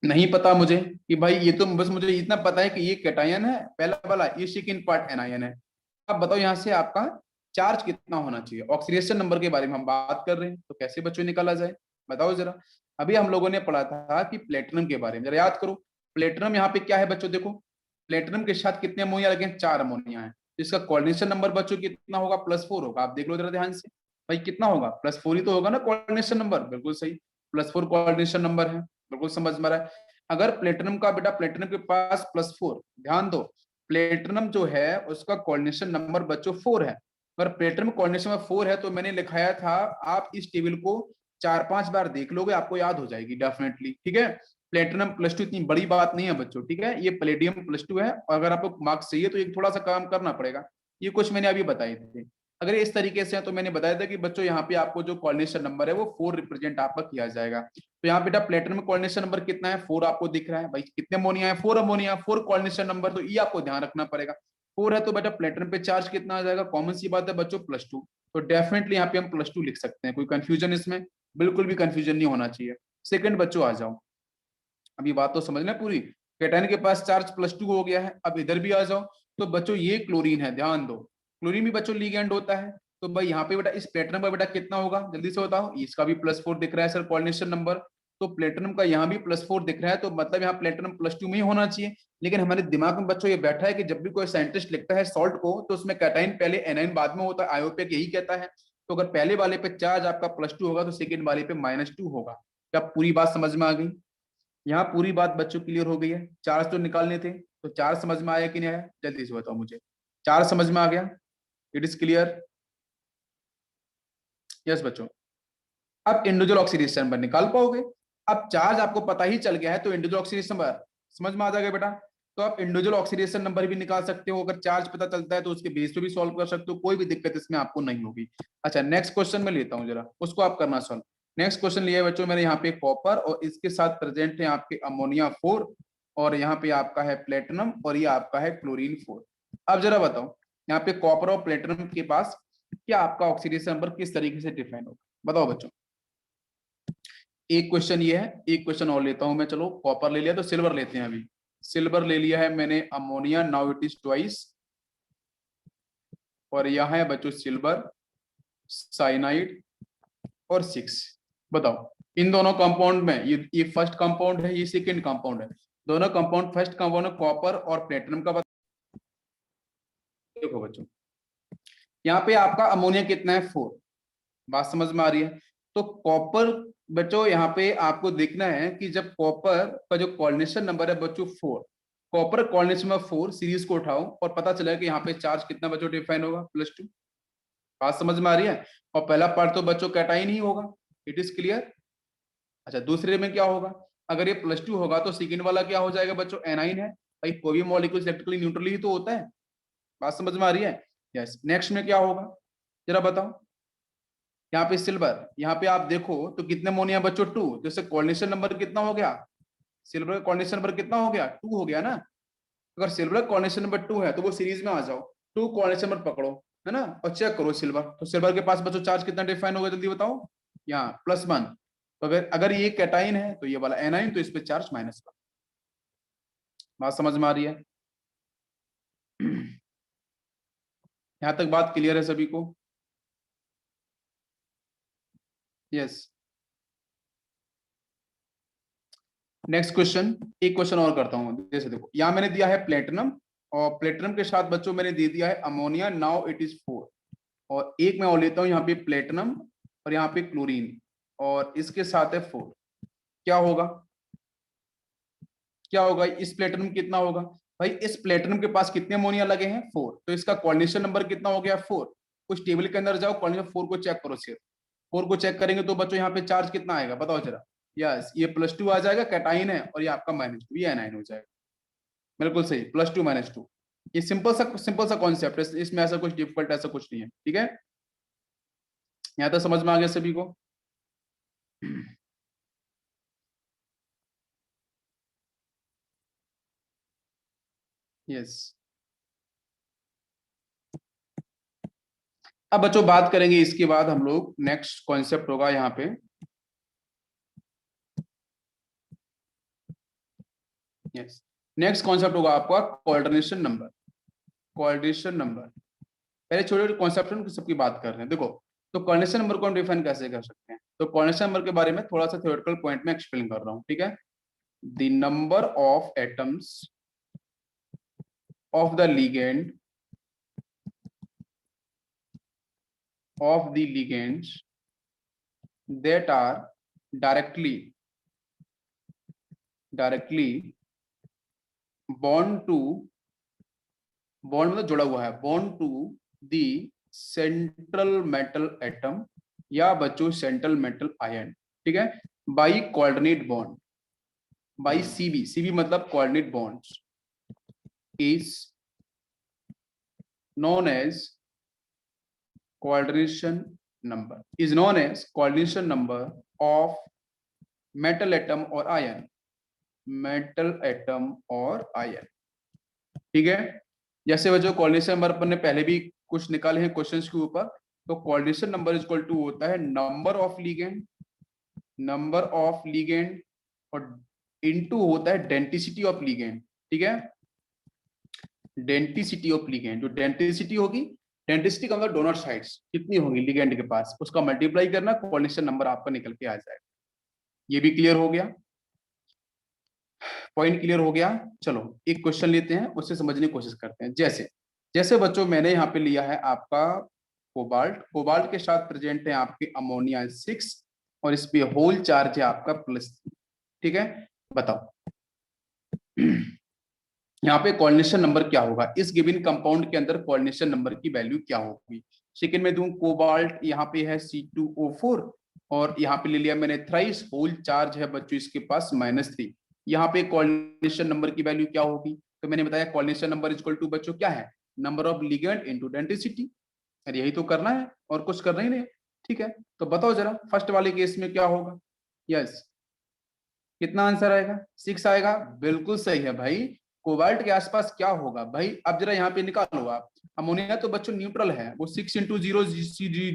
नहीं पता मुझे कि भाई, ये तो बस मुझे इतना पता है कि ये कैटायन है पहला वाला, ये सेकंड पार्ट एनायन है। अब बताओ यहाँ से आपका चार्ज कितना होना चाहिए? ऑक्सीडेशन नंबर के बारे में हम बात कर रहे हैं, तो कैसे बच्चों निकाला जाए, बताओ जरा। अभी हम लोगों ने पढ़ा था कि प्लेटिनम के बारे में, जरा याद करो। प्लेटिनम यहाँ पे क्या है बच्चों? देखो, प्लेटिनम के साथ कितने अमोनिया लगे हैं? 4 अमोनिया है। इसका कोऑर्डिनेशन नंबर बच्चों कितना होगा? +4 होगा। आप देख लो जरा ध्यान से, भाई कितना होगा? +4 ही तो होगा ना कोऑर्डिनेशन नंबर, बिल्कुल सही, +4 कोऑर्डिनेशन नंबर है, बिल्कुल समझ में आ रहा है। अगर प्लेटिनम का बेटा, प्लेटिनम के पास +4, ध्यान दो, प्लेटिनम जो है उसका कोऑर्डिनेशन नंबर बच्चों 4 है। अगर प्लेटिनम कोऑर्डिनेशन में 4 है तो मैंने लिखाया था, आप इस टेबल को 4-5 बार देख लोगे, आपको याद हो जाएगी डेफिनेटली, ठीक है। प्लेटिनम +2 इतनी बड़ी बात नहीं है बच्चों, ठीक है, ये पैलेडियम +2 है, और अगर आपको मार्क्स चाहिए तो एक थोड़ा सा काम करना पड़ेगा, ये कुछ मैंने अभी बताए थे। अगर इस तरीके से है तो मैंने बताया था कि बच्चों यहाँ पे आपको जो कोऑर्डिनेशन नंबर है वो 4 रिप्रेजेंट आपका किया जाएगा। तो यहाँ बेटा प्लेटिनम कोऑर्डिनेशन नंबर कितना है? 4 आपको दिख रहा है भाई, कितने अमोनिया है? 4 अमोनिया, 4 कोऑर्डिनेशन नंबर, तो ये आपको ध्यान रखना पड़ेगा। 4 है तो बेटा प्लेटिनम पे चार्ज कितना आ जाएगा? कॉमन सी बात है बच्चों, +2। तो डेफिनेटली यहाँ पे हम +2 लिख सकते हैं, कोई कंफ्यूजन इसमें? बिल्कुल भी कंफ्यूजन नहीं होना चाहिए। सेकंड बच्चों आ जाओ, अभी बात तो समझना पूरी। कैटायन के पास चार्ज +2 हो गया है, अब इधर भी आ जाओ। तो बच्चों ये क्लोरीन है, ध्यान दो, क्लोरीन भी बच्चों लिगेंड होता है। तो भाई यहाँ पे बेटा इस प्लेटिनम का बेटा कितना होगा? जल्दी से बताओ। इसका भी +4 दिख रहा है सर कोऑर्डिनेशन नंबर, तो प्लेटिनम का यहाँ भी +4 दिख रहा है, तो मतलब यहाँ प्लेटिनम +2 में ही होना चाहिए। लेकिन हमारे दिमाग में बच्चों ये बैठा है कि जब भी कोई साइंटिस्ट लिखता है सॉल्ट को तो उसमें कैटाइन पहले, एनाइन बाद में होता है, आयोपेक यही कहता है। तो अगर पहले वाले पे चार्ज आपका +2 होगा तो सेकेंड वाले पे -2 होगा। क्या पूरी बात समझ में आ गई? यहाँ पूरी बात बच्चों क्लियर हो गई है? चार्ज तो निकालने थे, तो चार्ज समझ में आया कि नहीं आया? जल्दी से बताओ मुझे, चार्ज समझ में आ गया? It is clear? यस बच्चों। अब इंडिविजुअल ऑक्सीडेशन नंबर निकाल पाओगे। अब चार्ज आपको पता ही चल गया है तो इंडिविजुअल ऑक्सीडेशन नंबर समझ में आ जाएगा बेटा। तो आप इंडिविजुअल ऑक्सीडेशन नंबर भी निकाल सकते हो, अगर चार्ज पता चलता है तो उसके बेस पे भी सॉल्व कर सकते हो, कोई भी दिक्कत इसमें आपको नहीं होगी। अच्छा, नेक्स्ट क्वेश्चन में लेता हूँ जरा, उसको आप करना सॉल्व। नेक्स्ट क्वेश्चन लिया है बच्चों मैंने यहाँ पे कॉपर, और इसके साथ प्रेजेंट है आपके अमोनिया 4, और यहाँ पे आपका है प्लेटिनम, और ये आपका है क्लोरीन 4। अब जरा बताओ, यहाँ पे कॉपर और प्लेटिनम के पास क्या आपका ऑक्सीडेशन नंबर किस तरीके से डिफाइन होगा? बताओ बच्चों। एक क्वेश्चन ये है, एक क्वेश्चन और लेता हूं मैं। चलो कॉपर ले लिया तो सिल्वर लेते हैं। अभी सिल्वर ले लिया है मैंने, ammonia, now it is twice, और यहाँ है बच्चों सिल्वर, साइनाइड और 6। बताओ इन दोनों कंपाउंड में, ये फर्स्ट कंपाउंड है, ये सेकंड कंपाउंड है, दोनों कंपाउंड फर्स्ट कंपाउंड है कॉपर और प्लेटिनम का। देखो बच्चों, यहाँ पे आपका अमोनिया कितना है? 4, बात समझ में आ रही है? तो कॉपर बच्चों यहाँ पे आपको देखना है कि जब कॉपर का जो कोऑर्डिनेशन नंबर है बच्चों 4, कॉपर कोऑर्डिनेशन नंबर 4 सीरीज को उठाओ और पता चला कि यहाँ पे चार्ज कितना बच्चों डिफाइन होगा, +2। बात समझ में आ रही है? और पहला पार्ट तो बच्चों कैटाइन ही होगा, इट इज क्लियर। अच्छा, दूसरे में क्या होगा? अगर ये +2 होगा तो सेकंड वाला क्या हो जाएगा बच्चों? एनाइन है भाई, कोई भी मॉलिक्यूल इलेक्ट्रिकली न्यूट्रल ही तो होता है। बात समझ में आ रही है? यस। नेक्स्ट में क्या होगा जरा बताओ। यहाँ पे सिल्वर, यहाँ पे आप देखो तो कितने अमोनिया बच्चों? 2। जैसे कोऑर्डिनेशन नंबर कितना हो गया? सिल्वर का कोऑर्डिनेशन नंबर कितना हो गया? 2 हो गया ना। अगर सिल्वर का कोऑर्डिनेशन नंबर 2 है तो वो सीरीज में आ जाओ, 2 कोऑर्डिनेशन नंबर पकड़ो, है ना, और चेक करो सिल्वर। तो सिल्वर के पास बच्चों चार्ज कितना डिफाइन होगा, जल्दी बताओ। यहाँ +1। तो अगर अगर ये कैटाइन है तो ये वाला एनाइन, तो इस पे चार्ज -1। बात समझ में आ रही है? यहां तक बात क्लियर है सभी को? यस। नेक्स्ट क्वेश्चन, एक क्वेश्चन और करता हूं। जैसे देखो यहाँ मैंने दिया है प्लेटिनम, और प्लेटिनम के साथ बच्चों मैंने दे दिया है अमोनिया, नाउ इट इज 4। और एक मैं और लेता हूं यहाँ पे प्लेटिनम, और यहाँ पे क्लोरीन, और इसके साथ है 4। क्या होगा? क्या होगा इस प्लेटिनम कितना होगा? भाई इस प्लेटिनम के पास कितने अमोनिया लगे हैं? 4। तो इसका कोऑर्डिनेशन नंबर कितना हो गया? 4। कुछ टेबल के अंदर जाओ, कोऑर्डिनेशन 4 को चेक करो सिर्फ। 4 को चेक करेंगे तो बच्चों यहाँ पे चार्ज कितना आएगा बताओ जरा। यस, ये +2 आ जाएगा, कैटाइन है, और ये आपका -2, ये एनाइन हो जाएगा। बिल्कुल सही, +2 -2। ये सिंपल सा कॉन्सेप्ट है, इसमें ऐसा कुछ डिफिकल्ट ऐसा कुछ नहीं है, ठीक है। यहाँ तक समझ में आ गया सभी को? यस। अब बच्चों बात करेंगे, इसके बाद हम लोग नेक्स्ट कॉन्सेप्ट होगा यहाँ पे। यस, नेक्स्ट कॉन्सेप्ट होगा आपका कोऑर्डिनेशन नंबर। कोऑर्डिनेशन नंबर, पहले छोटे छोटे कॉन्सेप्ट सबकी बात कर रहे हैं। देखो, तो कोऑर्डिनेशन नंबर को हम डिफाइन कैसे कर सकते हैं? तो कोऑर्डिनेशन नंबर के बारे में थोड़ा सा थ्योरेटिकल पॉइंट में एक्सप्लेन कर रहा हूँ, ठीक है। The number of atoms of the ligand of the ligands that are directly bond to, bond मतलब जुड़ा हुआ है, bond to the central metal atom, या बच्चों सेंट्रल मेटल आयन, ठीक है, by coordinate bond, by CB. CB मतलब coordinate bonds, is known as coordination number, is known as coordination number of metal atom or ion, metal atom और ion, ठीक है। जैसे वो जो कोऑर्डिनेशन नंबर अपन ने पहले भी कुछ निकाले हैं क्वेश्चंस के ऊपर, तो कोऑर्डिनेशन नंबर इक्वल टू होता है number of ligand, number of ligand, और इनटू होता है डेंसिटी ऑफ लिगेंड, ठीक है। डेंसिटी ऑफ लिगेंड, जो डेंसिटी होगी, डेंसिटी का मतलब डोनर साइड्स कितनी होंगी लिगेंड के पास, उसका मल्टीप्लाई करना, कोऑर्डिनेशन नंबर आपका निकल के आ जाएगा। ये भी क्लियर हो गया? पॉइंट क्लियर हो गया? चलो एक क्वेश्चन लेते हैं, उससे समझने की कोशिश करते हैं। जैसे जैसे बच्चों मैंने यहाँ पे लिया है आपका कोबाल्ट, कोबाल्ट के साथ प्रेजेंट है आपके अमोनिया 6, और इस पे होल चार्ज है आपका +3, ठीक है। बताओ यहाँ पे कोऑर्डिनेशन नंबर क्या होगा, इस गिवन कंपाउंड के अंदर कोऑर्डिनेशन नंबर की वैल्यू क्या होगी? सेकंड में दूं कोबाल्ट, यहाँ पे है C2O4, और यहाँ पे ले लिया मैंने थ्राइस, होल चार्ज है बच्चों इसके पास -3। यहाँ पे कोऑर्डिनेशन नंबर की वैल्यू क्या होगी? तो मैंने बताया कोऑर्डिनेशन नंबर इक्वल टू बच्चों क्या है? Number of ligand into density. अरे यही तो करना है, और कुछ करना ही नहीं, ठीक है। तो बताओ जरा फर्स्ट वाले केस में क्या होगा। यस, कितना आंसर आएगा? 6 आएगा, बिल्कुल सही है भाई। कोबाल्ट के आसपास क्या होगा भाई? अब जरा यहाँ पे निकालो आप, अमोनिया तो बच्चों न्यूट्रल है, वो 6 × 0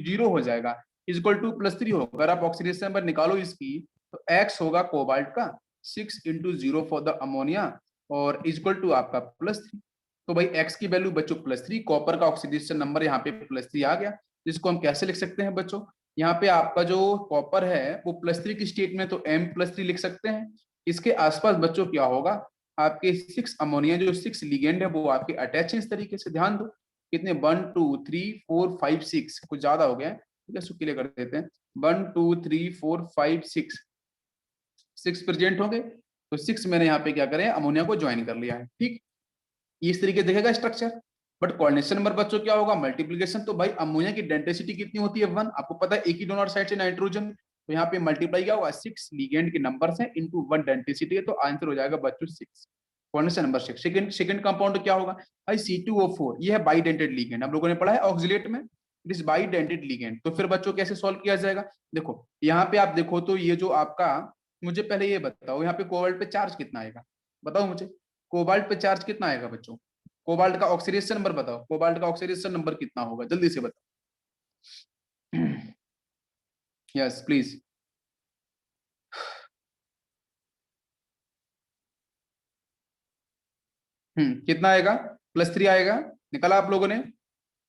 0 हो जाएगा, इक्वल टू +3 होगा। अगर आप ऑक्सीडेशन नंबर निकालो इसकी, तो x होगा कोबाल्ट का 6 × 0 फॉर द अमोनिया, और इक्वल टू आपका +3। तो भाई x की वैल्यू बच्चों +3, कॉपर का ऑक्सीडेशन नंबर यहाँ पे +3 आ गया, जिसको हम कैसे लिख सकते हैं बच्चों? यहाँ पे आपका जो कॉपर है वो +3 की स्टेट में, तो M+3 लिख सकते हैं। इसके आसपास बच्चों क्या होगा? आपके 6 अमोनिया, जो 6 लिगेंड है वो आपके अटैच हैं इस तरीके से, ध्यान दो कितने, 1 2 3 4 5 6, कुछ ज्यादा हो गया, ठीक है, इसको क्लियर कर देते हैं। 1 2 3 4 5 6 प्रेजेंट होंगे, तो 6 मैंने यहाँ पे क्या करें, अमोनिया को ज्वाइन कर लिया है। ठीक, इस तरीके दिखेगा स्ट्रक्चर। बट कोऑर्डिनेशन नंबर बच्चों क्या होगा, मल्टीप्लीकेशन। तो भाई अमोनिया की डेंसिटी कितनी होती है 1, आपको पता है, एक ही डोनर साइड से नाइट्रोजन, तो यहाँ पे मल्टीप्लाई क्या होगा, 6 लिगेंड के नंबर्स हैं इनटू 1 डेंसिटी है, तो आंसर हो जाएगा बच्चों 6। Coordination number 6। सेकंड कंपाउंड क्या होगा भाई, C2O4, ये है बाइडेंटेड लिगेंड, हम लोगों ने पढ़ा है ऑक्सिलेट में, इट इज बाइडेंटेड लिगेंड। तो फिर बच्चों कैसे सॉल्व किया जाएगा, देखो यहाँ पे आप देखो तो ये जो आपका, मुझे पहले ये बताओ यहाँ पे कोबाल्ट पे चार्ज कितना आएगा, बताओ मुझे, कोबाल्ट पे चार्ज कितना आएगा बच्चों, कोबाल्ट का ऑक्सीडेशन नंबर बताओ, कोबाल्ट का ऑक्सीडेशन नंबर कितना होगा, जल्दी से बताओ। Yes please. कितना आएगा, +3 आएगा, निकला आप लोगों ने,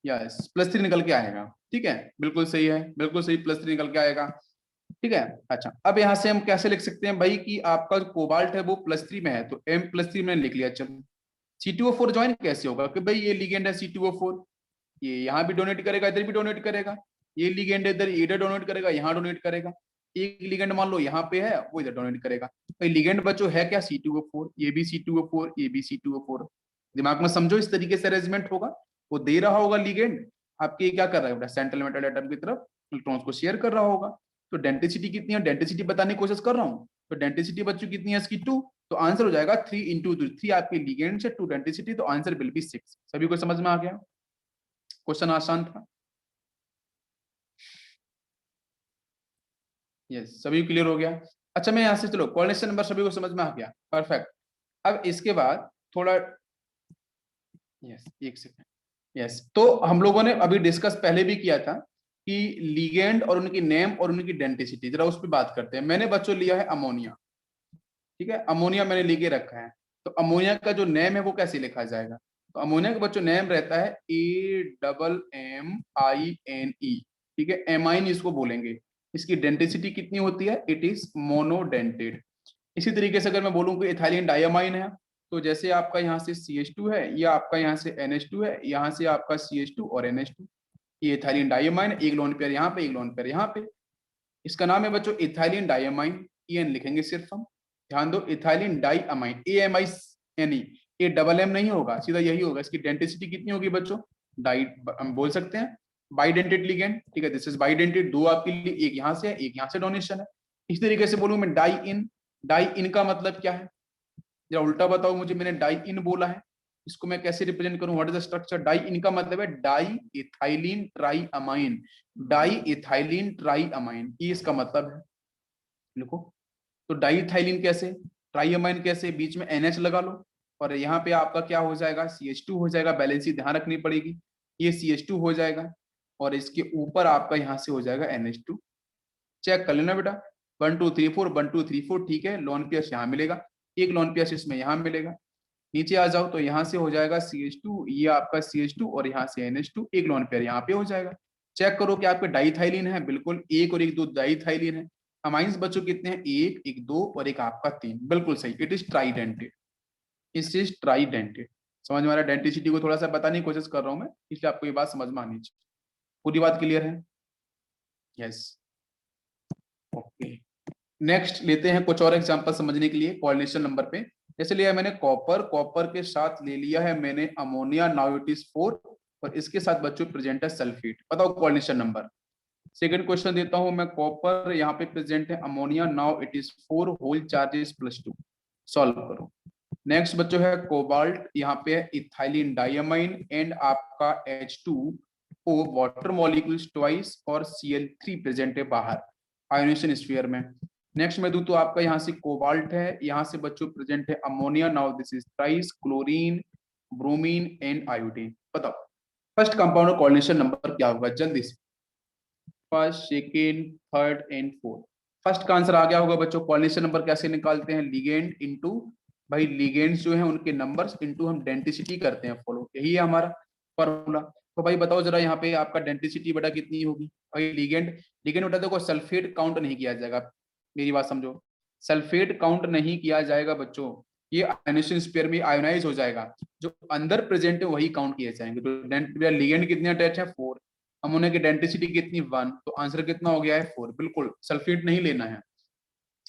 यस +3 निकल के आएगा। ठीक है, बिल्कुल सही है, बिल्कुल सही, +3 निकल के आएगा। ठीक है, अच्छा अब यहाँ से हम कैसे लिख सकते हैं भाई कि आपका जो कोबाल्ट है वो +3 में है, तो M+3 मैंने लिख लिया। चलो C2O4 ज्वाइन कैसे होगा कि भाई ये लिगेंड है C2O4, ये यहाँ भी डोनेट करेगा, इधर भी डोनेट करेगा, ये लिगेंड इधर इधर डोनेट करेगा, यहाँ डोनेट करेगा, एक लिगेंड मान लो यहाँ पे है, वो इधर डोनेट करेगा। तो लिगेंड बच्चों है क्या, C2O4, ये भी C2O4, ये भी C2O4। दिमाग में समझो, इस तरीके से अरेंजमेंट होगा, वो दे रहा होगा लिगेंड, आपके क्या कर रहा है, सेंट्रल मेटल एटम की तरफ इलेक्ट्रॉन्स को शेयर कर रहा होगा। तो डेंसिटी कितनी है, डेंसिटी बताने की कोशिश कर रहा हूँ, तो डेंसिटी बच्चों कितनी है इसकी 2, तो आंसर हो जाएगा 3 इंटू 3 आपके लिगेंड से 2 डेंसिटी, तो आंसर विल बी 6। सभी को समझ में आ गया, क्वेश्चन आसान था। यस, सभी क्लियर हो गया। अच्छा मैं यहाँ से, चलो कोऑर्डिनेशन नंबर सभी को समझ में आ गया, परफेक्ट। अब इसके बाद थोड़ा, यस एक सेकंड, यस तो हम लोगों ने अभी डिस्कस पहले भी किया था कि लिगेंड और उनकी नेम और उनकी डेंसिटी, जरा उस पर बात करते हैं। मैंने बच्चों लिया है अमोनिया, ठीक है, अमोनिया मैंने लेके रखा है, तो अमोनिया का जो नेम है वो कैसे लिखा जाएगा, तो अमोनिया का बच्चों नेम रहता है AMMINE, ठीक है, एमाइन इसको बोलेंगे। इसकी डेंसिटी कितनी होती है, इट इज मोनोडेंटेड। इसी तरीके से अगर मैं बोलूँ कि इथाइलिन डायमाइन है, तो जैसे आपका यहाँ से CH2 है, या आपका यहाँ से NH2 है, यहाँ से आपका CH2 और NH2, ये इथाइलिन डायमाइन, एक लोन पेयर यहाँ पे, एक लोन पेयर यहाँ पे, इसका नाम है बच्चों इथाइलिन डायमाइन, EN लिखेंगे सिर्फ हम। ध्यान दो, इथाइलिन डाइअमाइन, AMINE, ये डबल एम नहीं होगा, सीधा यही होगा। इसकी डेंसिटी कितनी होगी बच्चों, डाई, हम बोल सकते हैं बाइडेंटेड लिगेंड, ठीक है, दिस इज बाइडेंटेड, दो आपके लिए, एक यहाँ से है, एक यहाँ से डोनेशन है। इस तरीके से बोलूं मैं डाई इन, डाई इन का मतलब क्या है, जरा उल्टा बताओ मुझे, मैंने डाई इन बोला है, इसको मैं कैसे रिप्रेजेंट करूं, what is the structure, dien का मतलब है di ethylene tri amine, di ethylene tri amine, ये इसका मतलब है। लिखो, तो डाई इथाइलिन कैसे, ट्राई अमाइन कैसे, बीच में NH लगा लो, और यहाँ पे आपका क्या हो जाएगा, CH2 हो जाएगा, बैलेंसी ध्यान रखनी पड़ेगी, ये CH2 हो जाएगा, और इसके ऊपर आपका यहाँ से हो जाएगा NH2। चेक कर लेना बेटा, 1 2 3 4, 1 2 3 4, ठीक है, लॉन पीएच यहाँ मिलेगा, एक लॉन पीएच इसमें यहाँ मिलेगा। नीचे आ जाओ तो यहाँ से हो जाएगा CH2, ये आपका CH2 और यहाँ से NH2, एक लॉन पेयर यहाँ पे हो जाएगा। चेक करो कि आपके डाइथाइलिन है, बिल्कुल एक और एक दो डाइथाइलिन है। अमाइंस बच्चों कितने हैं, एक, एक दो और एक आपका 3, बिल्कुल सही, इट इज ट्राइडेंटेड, इट इज ट्राइडेंटेड। समझ में आ रहा है, डेंटिसिटी को थोड़ा सा बताने की कोशिश कर रहा हूँ मैं, इसलिए आपको ये बात समझ में आनी चाहिए। पूरी बात क्लियर है, यस ओके। नेक्स्ट लेते हैं कुछ और एग्जांपल समझने के लिए कोऑर्डिनेशन नंबर पे। जैसे लिया मैंने कॉपर, कॉपर के साथ ले लिया है मैंने अमोनिया, नाउ इट इज 4, और इसके साथ बच्चों प्रेजेंट है सल्फेट, बताओ कोऑर्डिनेशन नंबर। सेकंड क्वेश्चन देता हूं मैं, कॉपर यहाँ पे प्रेजेंट है ammonia, now it is 4, whole charges +2, solve करो। नेक्स्ट बच्चों है कोबाल्ट, यहाँ पे है इथाइलिन डायमाइन एंड आपका H2O वाटर मॉलिक्यूल्स ट्वाइस, और Cl3 प्रेजेंट है बाहर आयोनेशन स्फीयर में। नेक्स्ट में दूं तो आपका यहाँ से कोबाल्ट है, यहाँ से बच्चों प्रेजेंट है ammonia, now this is thrice, chlorine, bromine and iodine. बताओ फर्स्ट कंपाउंड कोऑर्डिनेशन नंबर क्या होगा, जल्दी से, first, second, third and fourth. First का आंसर आ गया होगा बच्चों, कोऑर्डिनेशन नंबर कैसे निकालते हैं, लिगेंड इनटू, भाई लिगेंड्स जो है उनके नंबर्स इनटू हम डेंसिटी करते हैं फॉलो, यही है हमारा फॉर्मूला। तो भाई बताओ जरा यहाँ पे आपका डेंसिटी बेटा कितनी होगी, भाई लिगेंड, लिगेंड बेटा देखो सल्फेट काउंट नहीं किया जाएगा, मेरी बात समझो, सल्फेट काउंट नहीं किया जाएगा बच्चों, ये आयोनेशन स्फीयर में आयोनाइज हो जाएगा, जो अंदर प्रेजेंट है वही काउंट किए जाएंगे। तो लिगेंड कितने अटैच है, 4, अमोनिया की डेंसिटी कितनी 1, तो आंसर कितना हो गया है 4, बिल्कुल सल्फेट नहीं लेना है।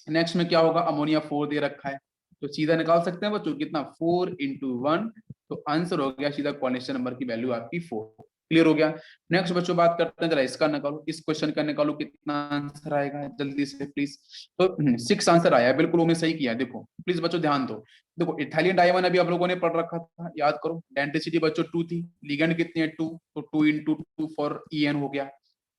नेक्स्ट में क्या होगा, अमोनिया 4 दे रखा है, तो सीधा निकाल सकते हैं बच्चों कितना 4 इंटू 1, तो आंसर हो गया सीधा क्वेश्चन नंबर की वैल्यू आपकी 4। क्लियर हो गया। नेक्स्ट बच्चों बात करते हैं जरा इसका निकालो, इस क्वेश्चन का निकालो कितना आंसर आएगा जल्दी से प्लीज। तो 6 आंसर आया है, बिल्कुल उन्होंने सही किया। देखो प्लीज बच्चों ध्यान दो, देखो इथाइलियन डायमंड अभी आप लोगों ने पढ़ रखा था, याद करो डेंसिटी बच्चों 2 थी, लिगेंड कितनी है 2, तो 2 इंटू 2 फॉर EN हो गया,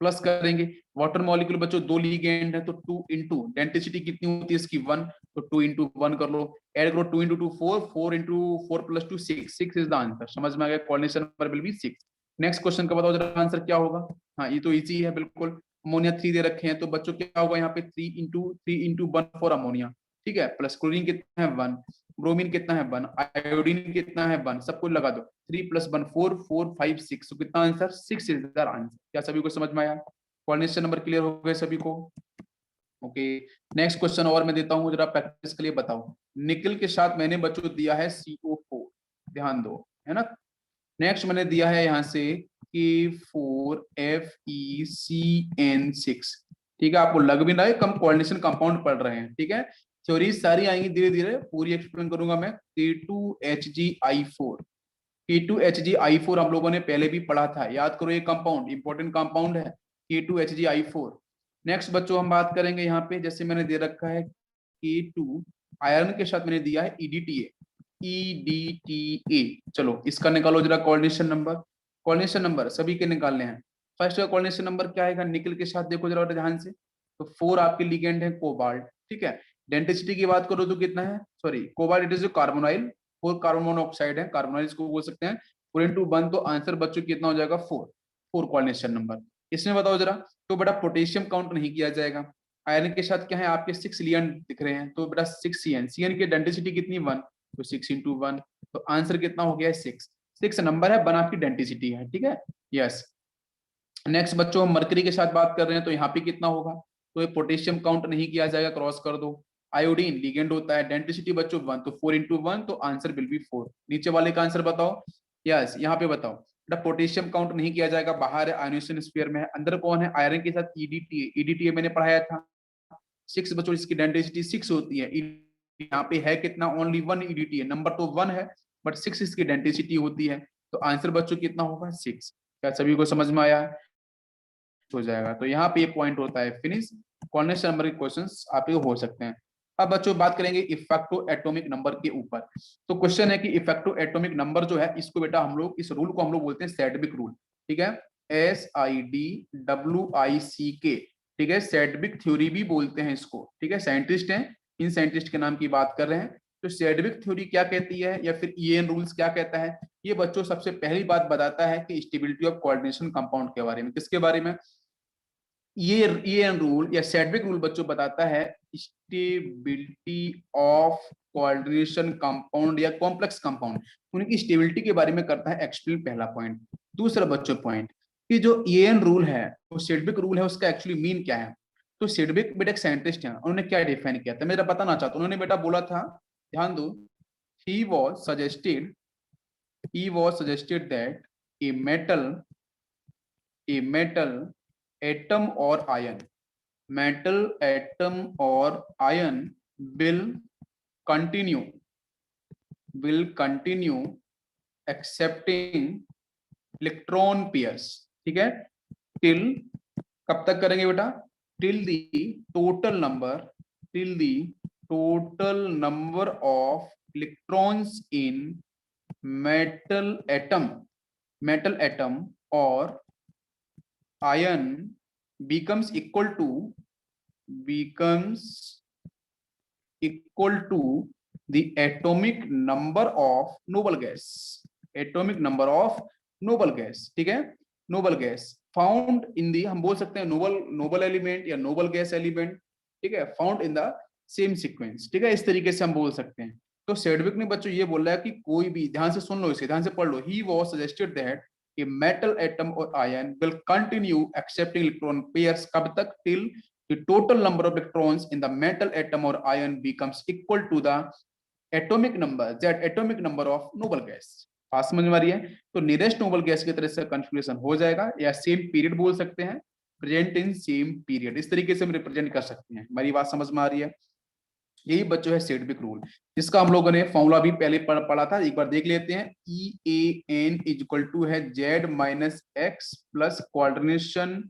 प्लस करेंगे वाटर मॉलिक्यूल बच्चों 2 लिगेंड है, तो 2 इंटू डेंसिटी कितनी होती है इसकी 1, तो 2 इंटू 1 कर लो, ऐड करो 2 into 2 4, 4 into 4 plus 2 6, 6 is the answer. समझ में आ गया, coordination number will be 6। Next question का बताओ जरा आंसर क्या होगा। हाँ ये तो इजी है बिल्कुल, अमोनिया 3 दे रखे हैं, तो बच्चों क्या होगा यहाँ पे 3 इंटू 1 फॉर अमोनिया, ठीक है, प्लस क्लोरीन कितना है 1, ब्रोमीन कितना है 1, आयोडीन कितना है 1, सब कुछ लगा दो, 3 प्लस 1 4, 4 5 6, तो कितना आंसर 6 इज द आंसर। क्या सभी को समझ में आया, कोऑर्डिनेशन नंबर क्लियर हो गए सभी को। ओके नेक्स्ट क्वेश्चन और मैं देता हूं जरा प्रैक्टिस के लिए, बताओ निकल के साथ मैंने बच्चों दिया है CO4, ध्यान दो है ना। नेक्स्ट मैंने दिया है यहाँ से K4FeCN6, ठीक है, आपको लग भी रहा है कम कोऑर्डिनेशन कंपाउंड पढ़ रहे हैं, ठीक है, थ्योरी सारी आएंगी धीरे धीरे, पूरी एक्सप्लेन करूंगा मैं। K2HgI4, K2HgI4 हम लोगों ने पहले भी पढ़ा था, याद करो ये कंपाउंड इंपॉर्टेंट कंपाउंड है K2HgI4। नेक्स्ट बच्चों हम बात करेंगे यहाँ पे, जैसे मैंने दे रखा है K2, आयरन के साथ मैंने दिया है EDTA, चलो इसका निकालो जरा कोऑर्डिनेशन नंबर। कोऑर्डिनेशन नंबर सभी के निकालने हैं। फर्स्ट का कोऑर्डिनेशन नंबर क्या आएगा निकल के साथ, देखो जरा ध्यान से, तो 4 आपके लिगेंड है कोबाल्ट, ठीक है, डेंसिटी की बात करो तो कितना है, sorry cobalt it is carbonyl, 4 carbon monoxide है, कार्बोनाइल इसको बोल सकते हैं, 4 इंटू 1, तो आंसर बच्चों कितना हो जाएगा 4, 4 कोऑर्डिनेशन नंबर। इसमें बताओ जरा, तो बेटा पोटेशियम काउंट नहीं किया जाएगा, आयरन के साथ क्या है आपके 6 लिगेंड दिख रहे हैं, तो बेटा 6 CN की डेंसिटी कितनी 1, तो 6 इंटू 1, तो आंसर कितना हो गया है 6, 6 नंबर है 1 आपकी डेंसिटी है, ठीक है, यस। नेक्स्ट बच्चों हम मरकरी के साथ बात कर रहे हैं, तो यहाँ पे कितना होगा, तो ये पोटेशियम काउंट नहीं किया जाएगा, क्रॉस कर दो। आयोडीन लिगेंड होता है, डेंसिटी बच्चों 1, तो 4 इंटू 1, तो आंसर विल बी 4। नीचे वाले का आंसर बताओ, यस यहाँ पे बताओ बेटा पोटेशियम काउंट नहीं किया जाएगा, बाहर है आयोनाइजेशन स्फीयर में है, अंदर कौन है आयरन के साथ EDTA मैंने पढ़ाया था 6 बच्चों, इसकी डेंसिटी 6 होती है, यहाँ पे है कितना ओनली 1 EDTA, नंबर तो 1 है बट 6 इसकी डेंसिटी होती है, तो आंसर बच्चों कितना होगा 6। क्या सभी को समझ में आया हो जाएगा, तो यहाँ पे ये पॉइंट होता है फिनिश। कॉर्नर नंबर के क्वेश्चंस आप ये हो सकते हैं। अब बच्चों बात करेंगे इफेक्टिव एटॉमिक नंबर के ऊपर। तो क्वेश्चन है कि इफेक्टिव एटॉमिक नंबर जो है इसको बेटा हम लोग, इस रूल को हम लोग बोलते हैं सैडविक रूल, ठीक है, SIDWICK, ठीक है, सैडविक थ्योरी भी बोलते हैं इसको, ठीक है, साइंटिस्ट हैं, इन साइंटिस्ट के नाम की बात कर रहे हैं। तो सैडविक थ्योरी क्या कहती है या फिर EN रूल्स क्या कहता है, ये बच्चों सबसे पहली बात बताता है कि स्टेबिलिटी ऑफ कोऑर्डिनेशन कंपाउंड के बारे में, किसके बारे में, ये रूल या सैडविक रूल बच्चों बताता है स्टेबिलिटी ऑफ कोऑर्डिनेशन कंपाउंड या कॉम्प्लेक्स कंपाउंड, उनकी स्टेबिलिटी के बारे में करता है एक्सप्लेन, पहला पॉइंट। दूसरा बच्चों पॉइंट कि जो EN रूल है, वो सैडविक रूल है, उसका एक्चुअली मीन क्या है। तो सैडविक बेटा एक साइंटिस्ट है, उन्होंने क्या डिफाइन किया था मेरा बताना चाहता हूँ, उन्होंने बेटा बोला था, ध्यान दो, he was suggested that a metal atom or ion, metal atom or ion will continue accepting electron pairs, ठीक है, till, कब तक करेंगे बेटा, till the total number of electrons in metal atom or ion becomes equal to the atomic number of noble gas, ठीक है, noble gas found in the, हम बोल सकते हैं noble एलिमेंट या noble gas एलिमेंट, ठीक है, found in the same sequence, ठीक है, इस तरीके से हम बोल सकते हैं। तो सैडविक ने बच्चों ये बोला है कि कोई भी, ध्यान से सुन लो इसे, ध्यान से पढ़ लो, he was suggested that a metal atom or ion will continue accepting electron pairs, कब तक, till the total number of electrons in the metal atom or ion becomes equal to the atomic number of noble gas बात समझ में आ रही है? तो nearest noble gas की तरह से कन्फिग्रेशन हो जाएगा, या सेम पीरियड बोल सकते हैं, प्रेजेंट इन सेम पीरियड, इस तरीके से हम रिप्रेजेंट कर सकते हैं। हमारी बात समझ में आ रही है? यही बच्चों है सेडविक रूल, जिसका हम लोगों ने फॉर्मूला भी पहले पढ़ा था, एक बार देख लेते हैं। EAN इक्वल टू है Z minus x plus coordination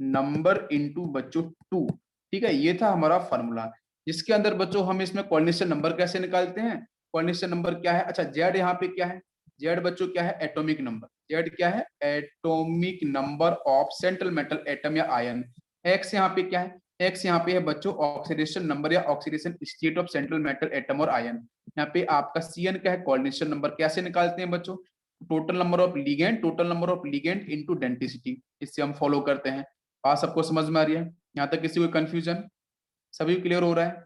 number into बच्चों 2। ठीक है, ये था हमारा फॉर्मूला, जिसके अंदर बच्चों हम इसमें कोऑर्डिनेशन नंबर कैसे निकालते हैं। कोऑर्डिनेशन नंबर क्या है? अच्छा, Z यहाँ पे क्या है? Z बच्चों क्या है? Atomic number. Z क्या है? Atomic number of central metal atom या आयन। X यहाँ पे क्या है? एक्स यहाँ पे है बच्चों ऑक्सीडेशन नंबर या oxidation state of central metal atom or ion. यहाँ पे आपका Cn क्या है? Coordination number. कैसे निकालते हैं बच्चों? Total number of ligand, total number of ligand into density, इससे हम फॉलो करते हैं। बात सबको समझ में आ रही है? यहाँ तक किसी को कंफ्यूजन? सभी क्लियर हो रहा है?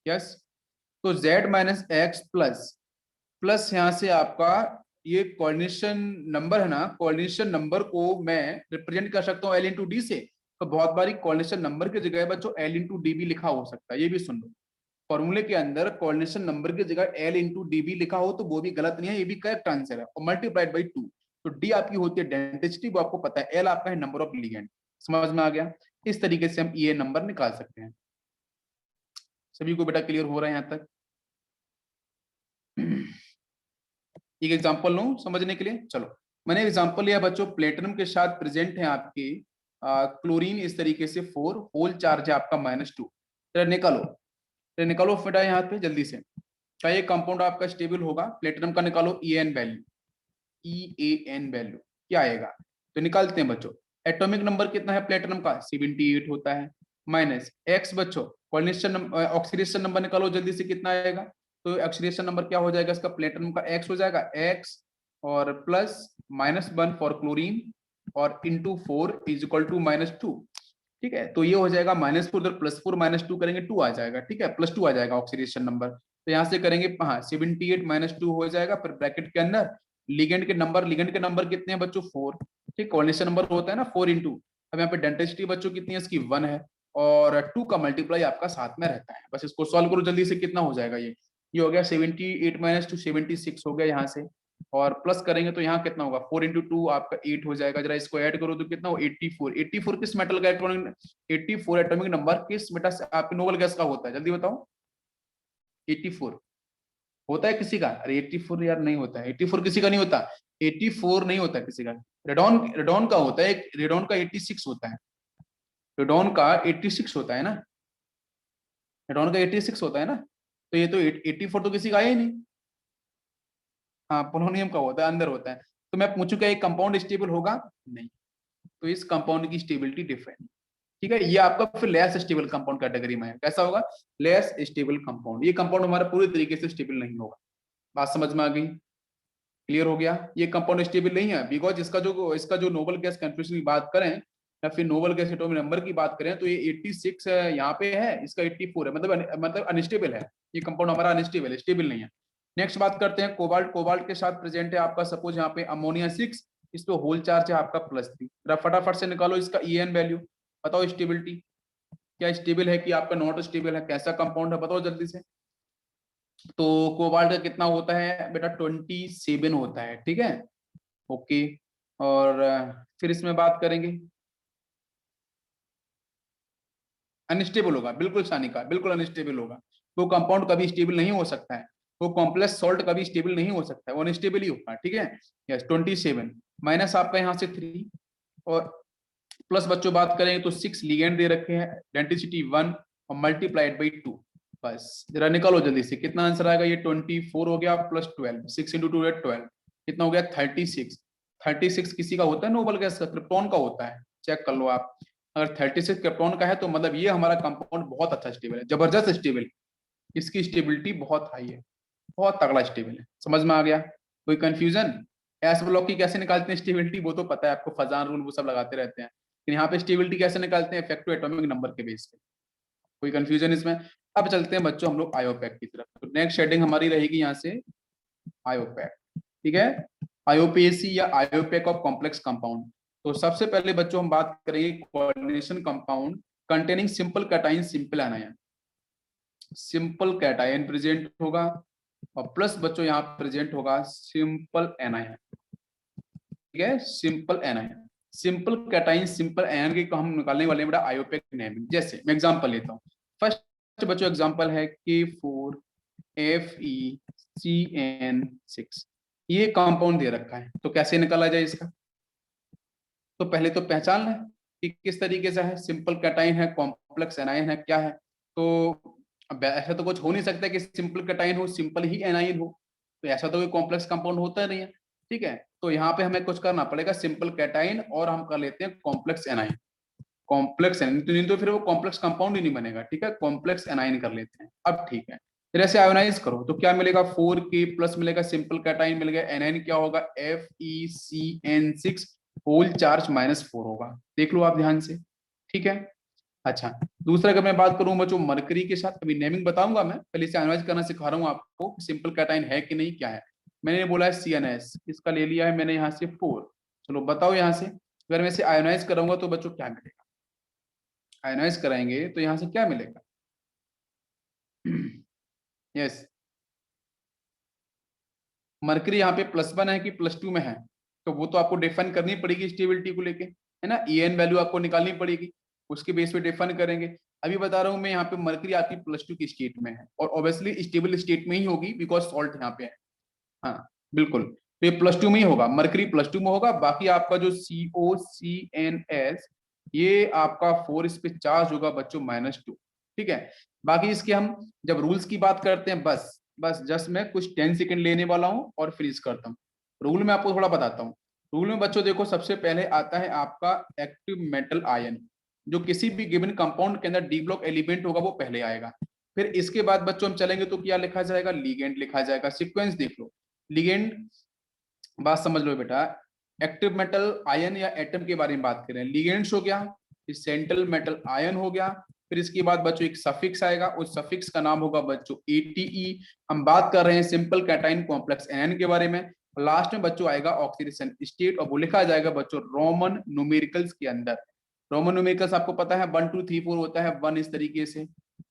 यस। तो Z minus x plus plus यहाँ से आपका ये कोऑर्डिनेशन नंबर है ना, कोऑर्डिनेशन नंबर को मैं रिप्रेजेंट कर सकता हूँ L इंटू डी से। तो बहुत बारी कोऑर्डिनेशन नंबर की जगह बच्चों L इंटू डी भी लिखा हो सकता है, ये भी सुन लो। फॉर्मूले के अंदर कोऑर्डिनेशन नंबर की जगह L इंटू डी भी लिखा हो तो वो भी गलत नहीं है, ये भी करेक्ट आंसर है। और मल्टीप्लाइड बाई 2, तो डी आपकी होती है डेंसिटी, वो आपको पता है। L आपका है नंबर ऑफ लिगेंड। समझ में आ गया? इस तरीके से हम ये नंबर निकाल सकते हैं। सभी को बेटा क्लियर हो रहा है यहाँ तक? एक एग्जांपल लूं समझने के लिए, चलो। मैंने एग्जांपल लिया बच्चों, प्लेटिनम के साथ प्रेजेंट है आपकी क्लोरीन, इस तरीके से 4, होल चार्ज है आपका -2। निकालो, निकालो बेटा यहाँ पे जल्दी से। क्या ये कंपाउंड आपका स्टेबल होगा? प्लेटिनम का निकालो EAN वैल्यू, EAN वैल्यू क्या आएगा? तो निकालते हैं बच्चों। एटॉमिक नंबर कितना है प्लेटिनम का? 78 होता है। माइनस एक्स बच्चों, कोऑर्डिनेशन ऑक्सीडेशन नंबर निकालो जल्दी से, कितना आएगा? तो ऑक्सीडेशन नंबर क्या हो जाएगा इसका? प्लेटिनम का x हो जाएगा, x और प्लस -1 फॉर क्लोरीन और इंटू 4 इज इक्वल टू -2। ठीक है, तो ये हो जाएगा -4 उधर +4 -2 करेंगे 2 आ जाएगा। ठीक है, +2 आ जाएगा ऑक्सीडेशन नंबर। तो यहाँ से करेंगे, हाँ 78 -2 हो जाएगा, फिर ब्रैकेट के अंदर लिगेंड के नंबर, लिगेंड के नंबर कितने हैं बच्चों? 4। ठीक, कोऑर्डिनेशन नंबर होता है ना 4 इंटू, अब यहाँ पे डेंसिटी बच्चों कितनी है इसकी? 1 है, और 2 का मल्टीप्लाई आपका साथ में रहता है। बस इसको सॉल्व करो जल्दी से, कितना हो जाएगा? ये हो गया 78 -2 76 हो गया यहाँ से, और प्लस करेंगे तो यहाँ कितना होगा? 4 इंटू 2 आपका 8 हो जाएगा। जरा इसको ऐड करो तो कितना हो? 84। 84 किस मेटल का इलेक्ट्रॉनिक, 84 एटॉमिक नंबर किस मेटल से आपके नोबल गैस का होता है? जल्दी बताओ। 84 होता है किसी का? अरे 84 यार नहीं होता है, 84 किसी का नहीं होता, 84 नहीं होता किसी का। रेडॉन, रेडॉन का होता है, रेडॉन का 86 होता है, रेडॉन का 86 होता है ना, रेडॉन का 86 होता है ना। तो ये तो 84 तो किसी का है ही नहीं। हाँ, पोलोनियम का होता है, अंदर होता है। तो मैं पूछूं क्या एक कंपाउंड स्टेबल होगा? नहीं। तो इस कंपाउंड की स्टेबिलिटी डिफरेंट। ठीक है, ये आपका फिर लेस स्टेबल कंपाउंड कैटेगरी में है। कैसा होगा? Less stable compound. ये कंपाउंड हमारा पूरी तरीके से स्टेबल नहीं होगा। बात समझ में आ गई? क्लियर हो गया? ये कंपाउंड स्टेबल नहीं है, बिकॉज इसका जो नोबल गैस कन्फ्यूजन की बात करें या फिर नोबल गैस एटॉमिक नंबर की बात करें तो ये 86 यहाँ पे है, इसका 84 है, मतलब अनस्टेबल है। ये कंपाउंड हमारा अनस्टेबल है, स्टेबल नहीं है। नेक्स्ट बात करते हैं कोबाल्ट। कोबाल्ट के साथ प्रेजेंट है आपका सपोज यहाँ पे अमोनिया 6, इस पे होल चार्ज है आपका +3। फटाफट से निकालो इसका EN वैल्यू, बताओ स्टेबिलिटी क्या स्टेबल है कि आपका नॉट स्टेबल है, कैसा कंपाउंड है बताओ जल्दी से। तो कोबाल्ट का कितना होता है बेटा? 27 होता है। ठीक है, ओके। और फिर इसमें बात करेंगे, अनस्टेबल होगा, बिल्कुल सानिका, बिल्कुल अनस्टेबल होगा। वो कंपाउंड कभी स्टेबल नहीं हो सकता है, वो कॉम्प्लेक्स सॉल्ट कभी स्टेबल नहीं हो सकता है, वो अनस्टेबल ही होगा। ठीक है, यस 27 माइनस आपका यहाँ से 3 और प्लस बच्चों बात करेंगे तो 6 लिगेंड दे रखे हैं, डेंसिटी 1 और मल्टीप्लाइड बाई 2। बस जरा निकालो जल्दी से, कितना आंसर आएगा? ये 24 हो गया प्लस 12, 6 इंटू 2 12, कितना हो गया? 36। 36 किसी का होता है नोबल गैस का? क्रिप्टॉन का होता है, चेक कर लो आप। अगर 36 क्रिप्टॉन का है तो मतलब ये हमारा कंपाउंड बहुत अच्छा स्टेबल है, जबरदस्त स्टेबल, इसकी स्टेबिलिटी बहुत हाई है, बहुत तगड़ा स्टेबल है। समझ में आ गया? कोई कंफ्यूजन? एस ब्लॉक की कैसे निकालते हैं स्टेबिलिटी वो तो पता है आपको, फजान रूल वो सब लगाते रहते हैं, लेकिन यहाँ पे स्टेबिलिटी कैसे निकालते हैं? इफेक्टिव एटॉमिक नंबर के बेस पे। कोई कंफ्यूजन इसमें? अब चलते हैं बच्चों हम लोग आयोपैक की तरफ। तो नेक्स्ट शेडिंग हमारी रहेगी यहाँ से आयोपैक। ठीक है, आयोपेसी या आयोपैक ऑफ कॉम्प्लेक्स कंपाउंड। तो सबसे पहले बच्चों हम बात करेंगे coordination compound containing simple cation simple anion. Simple cation present होगा और प्लस बच्चों यहाँ प्रेजेंट होगा सिंपल एनायन, ठीक है, simple anion. Simple cation simple anion की हम निकालने वाले हैं बेटा आयोपेक नेमिंग। जैसे मैं एग्जांपल लेता हूँ, फर्स्ट बच्चों एग्जांपल है K4FeCN6, ये कंपाउंड दे रखा है, तो कैसे निकाला जाए इसका? तो पहले तो पहचान लें कि किस तरीके से है, सिंपल कैटाइन है, कॉम्प्लेक्स एनायन है, क्या है। तो अब ऐसा तो कुछ हो नहीं सकता कि सिंपल कैटाइन हो सिंपल ही एनायन हो, तो ऐसा तो कोई कॉम्प्लेक्स कंपाउंड होता नहीं है, ठीक है। तो यहाँ पे हमें कुछ करना पड़ेगा, सिंपल कैटाइन और हम कर लेते हैं कॉम्प्लेक्स एनायन। कॉम्प्लेक्स एनायन तो नहीं तो फिर वो कॉम्प्लेक्स कंपाउंड ही नहीं बनेगा, ठीक है, कॉम्प्लेक्स एनायन कर लेते हैं। अब ठीक है, फिर ऐसे आयोनाइज करो तो क्या मिलेगा, 4K प्लस मिलेगा, सिंपल कैटाइन मिल गया, एनायन क्या होगा FeCN6 होल चार्ज -4 होगा, देख लो आप ध्यान से, ठीक है। अच्छा, दूसरा अगर मैं बात करूं बच्चों मरकरी के साथ, अभी नेमिंग बताऊंगा मैं, पहले इसे एनालाइज करना सिखा रहा हूं आपको, सिंपल कैटाइन है कि नहीं क्या है। मैंने बोला है CNS, इसका ले लिया है मैंने यहाँ से 4। चलो बताओ यहाँ से, अगर मैं इसे आयोनाइज करूंगा तो बच्चों क्या मिलेगा, आयोनाइज कराएंगे तो यहाँ से क्या मिलेगा? यस, मरकरी यहाँ पे +1 है कि +2 में है, तो वो तो आपको डिफाइन करनी पड़ेगी स्टेबिलिटी को लेके, है ना, EN वैल्यू आपको निकालनी पड़ेगी, उसके बेस पे डिफाइन करेंगे। अभी बता रहा हूँ मैं, यहाँ पे मरकरी आपकी +2 की स्टेट में है और ऑब्वियसली स्टेबल स्टेट में ही होगी बिकॉज सॉल्ट यहाँ पे है। हाँ बिल्कुल, तो ये +2 में ही होगा, मरकरी +2 में होगा, बाकी आपका जो COCNS ये आपका 4 इस पे चार्ज होगा बच्चों -2, ठीक है। बाकी इसके हम जब रूल्स की बात करते हैं, बस बस जस्ट मैं कुछ 10 सेकंड लेने वाला हूँ और फ्रीज करता हूँ। रूल में आपको थोड़ा बताता हूँ। रूल में बच्चों देखो, सबसे पहले आता है आपका एक्टिव मेटल आयन, जो किसी भी गिवन कंपाउंड के अंदर डी ब्लॉक एलिमेंट होगा वो पहले आएगा। फिर इसके बाद बच्चों हम चलेंगे तो क्या लिखा जाएगा, लिगेंड लिखा जाएगा। सीक्वेंस देख लो, लिगेंड, बात समझ लो बेटा, एक्टिव मेटल आयन या एटम के बारे में बात करें, लिगेंड्स हो गया, सेंट्रल मेटल आयन हो गया, फिर इसके बाद बच्चों एक सफिक्स आएगा, उस सफिक्स का नाम होगा बच्चों ATE। हम बात कर रहे हैं सिंपल कैटाइन कॉम्प्लेक्स एनायन के बारे में। लास्ट में बच्चों आएगा ऑक्सीडेशन स्टेट और वो लिखा जाएगा बच्चों रोमन न्यूमेरिकल्स के अंदर। रोमन न्यूमेरिकल्स आपको पता है 1 2 3 4 होता है, 1 इस तरीके से,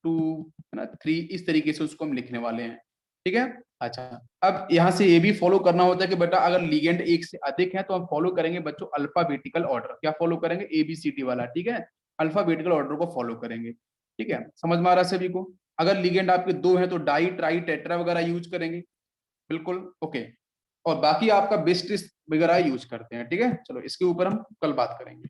2 है ना, 3 इस तरीके से उसको हम लिखने वाले हैं, ठीक है। अच्छा, अब यहाँ से ये भी फॉलो करना होता है कि बेटा अगर लिगेंड एक से अधिक है तो हम फॉलो करेंगे बच्चों अल्फाबेटिकल ऑर्डर, क्या फॉलो करेंगे, ABCD वाला, ठीक है, अल्फाबेटिकल ऑर्डर को फॉलो करेंगे, ठीक है। समझ में आ रहा है सभी को? अगर लिगेंड आपके 2 है तो डाई ट्राई टेट्रा वगैरह यूज करेंगे, बिल्कुल ओके। और बाकी आपका बेस्ट वगैरह यूज करते हैं, ठीक है। चलो इसके ऊपर हम कल बात करेंगे।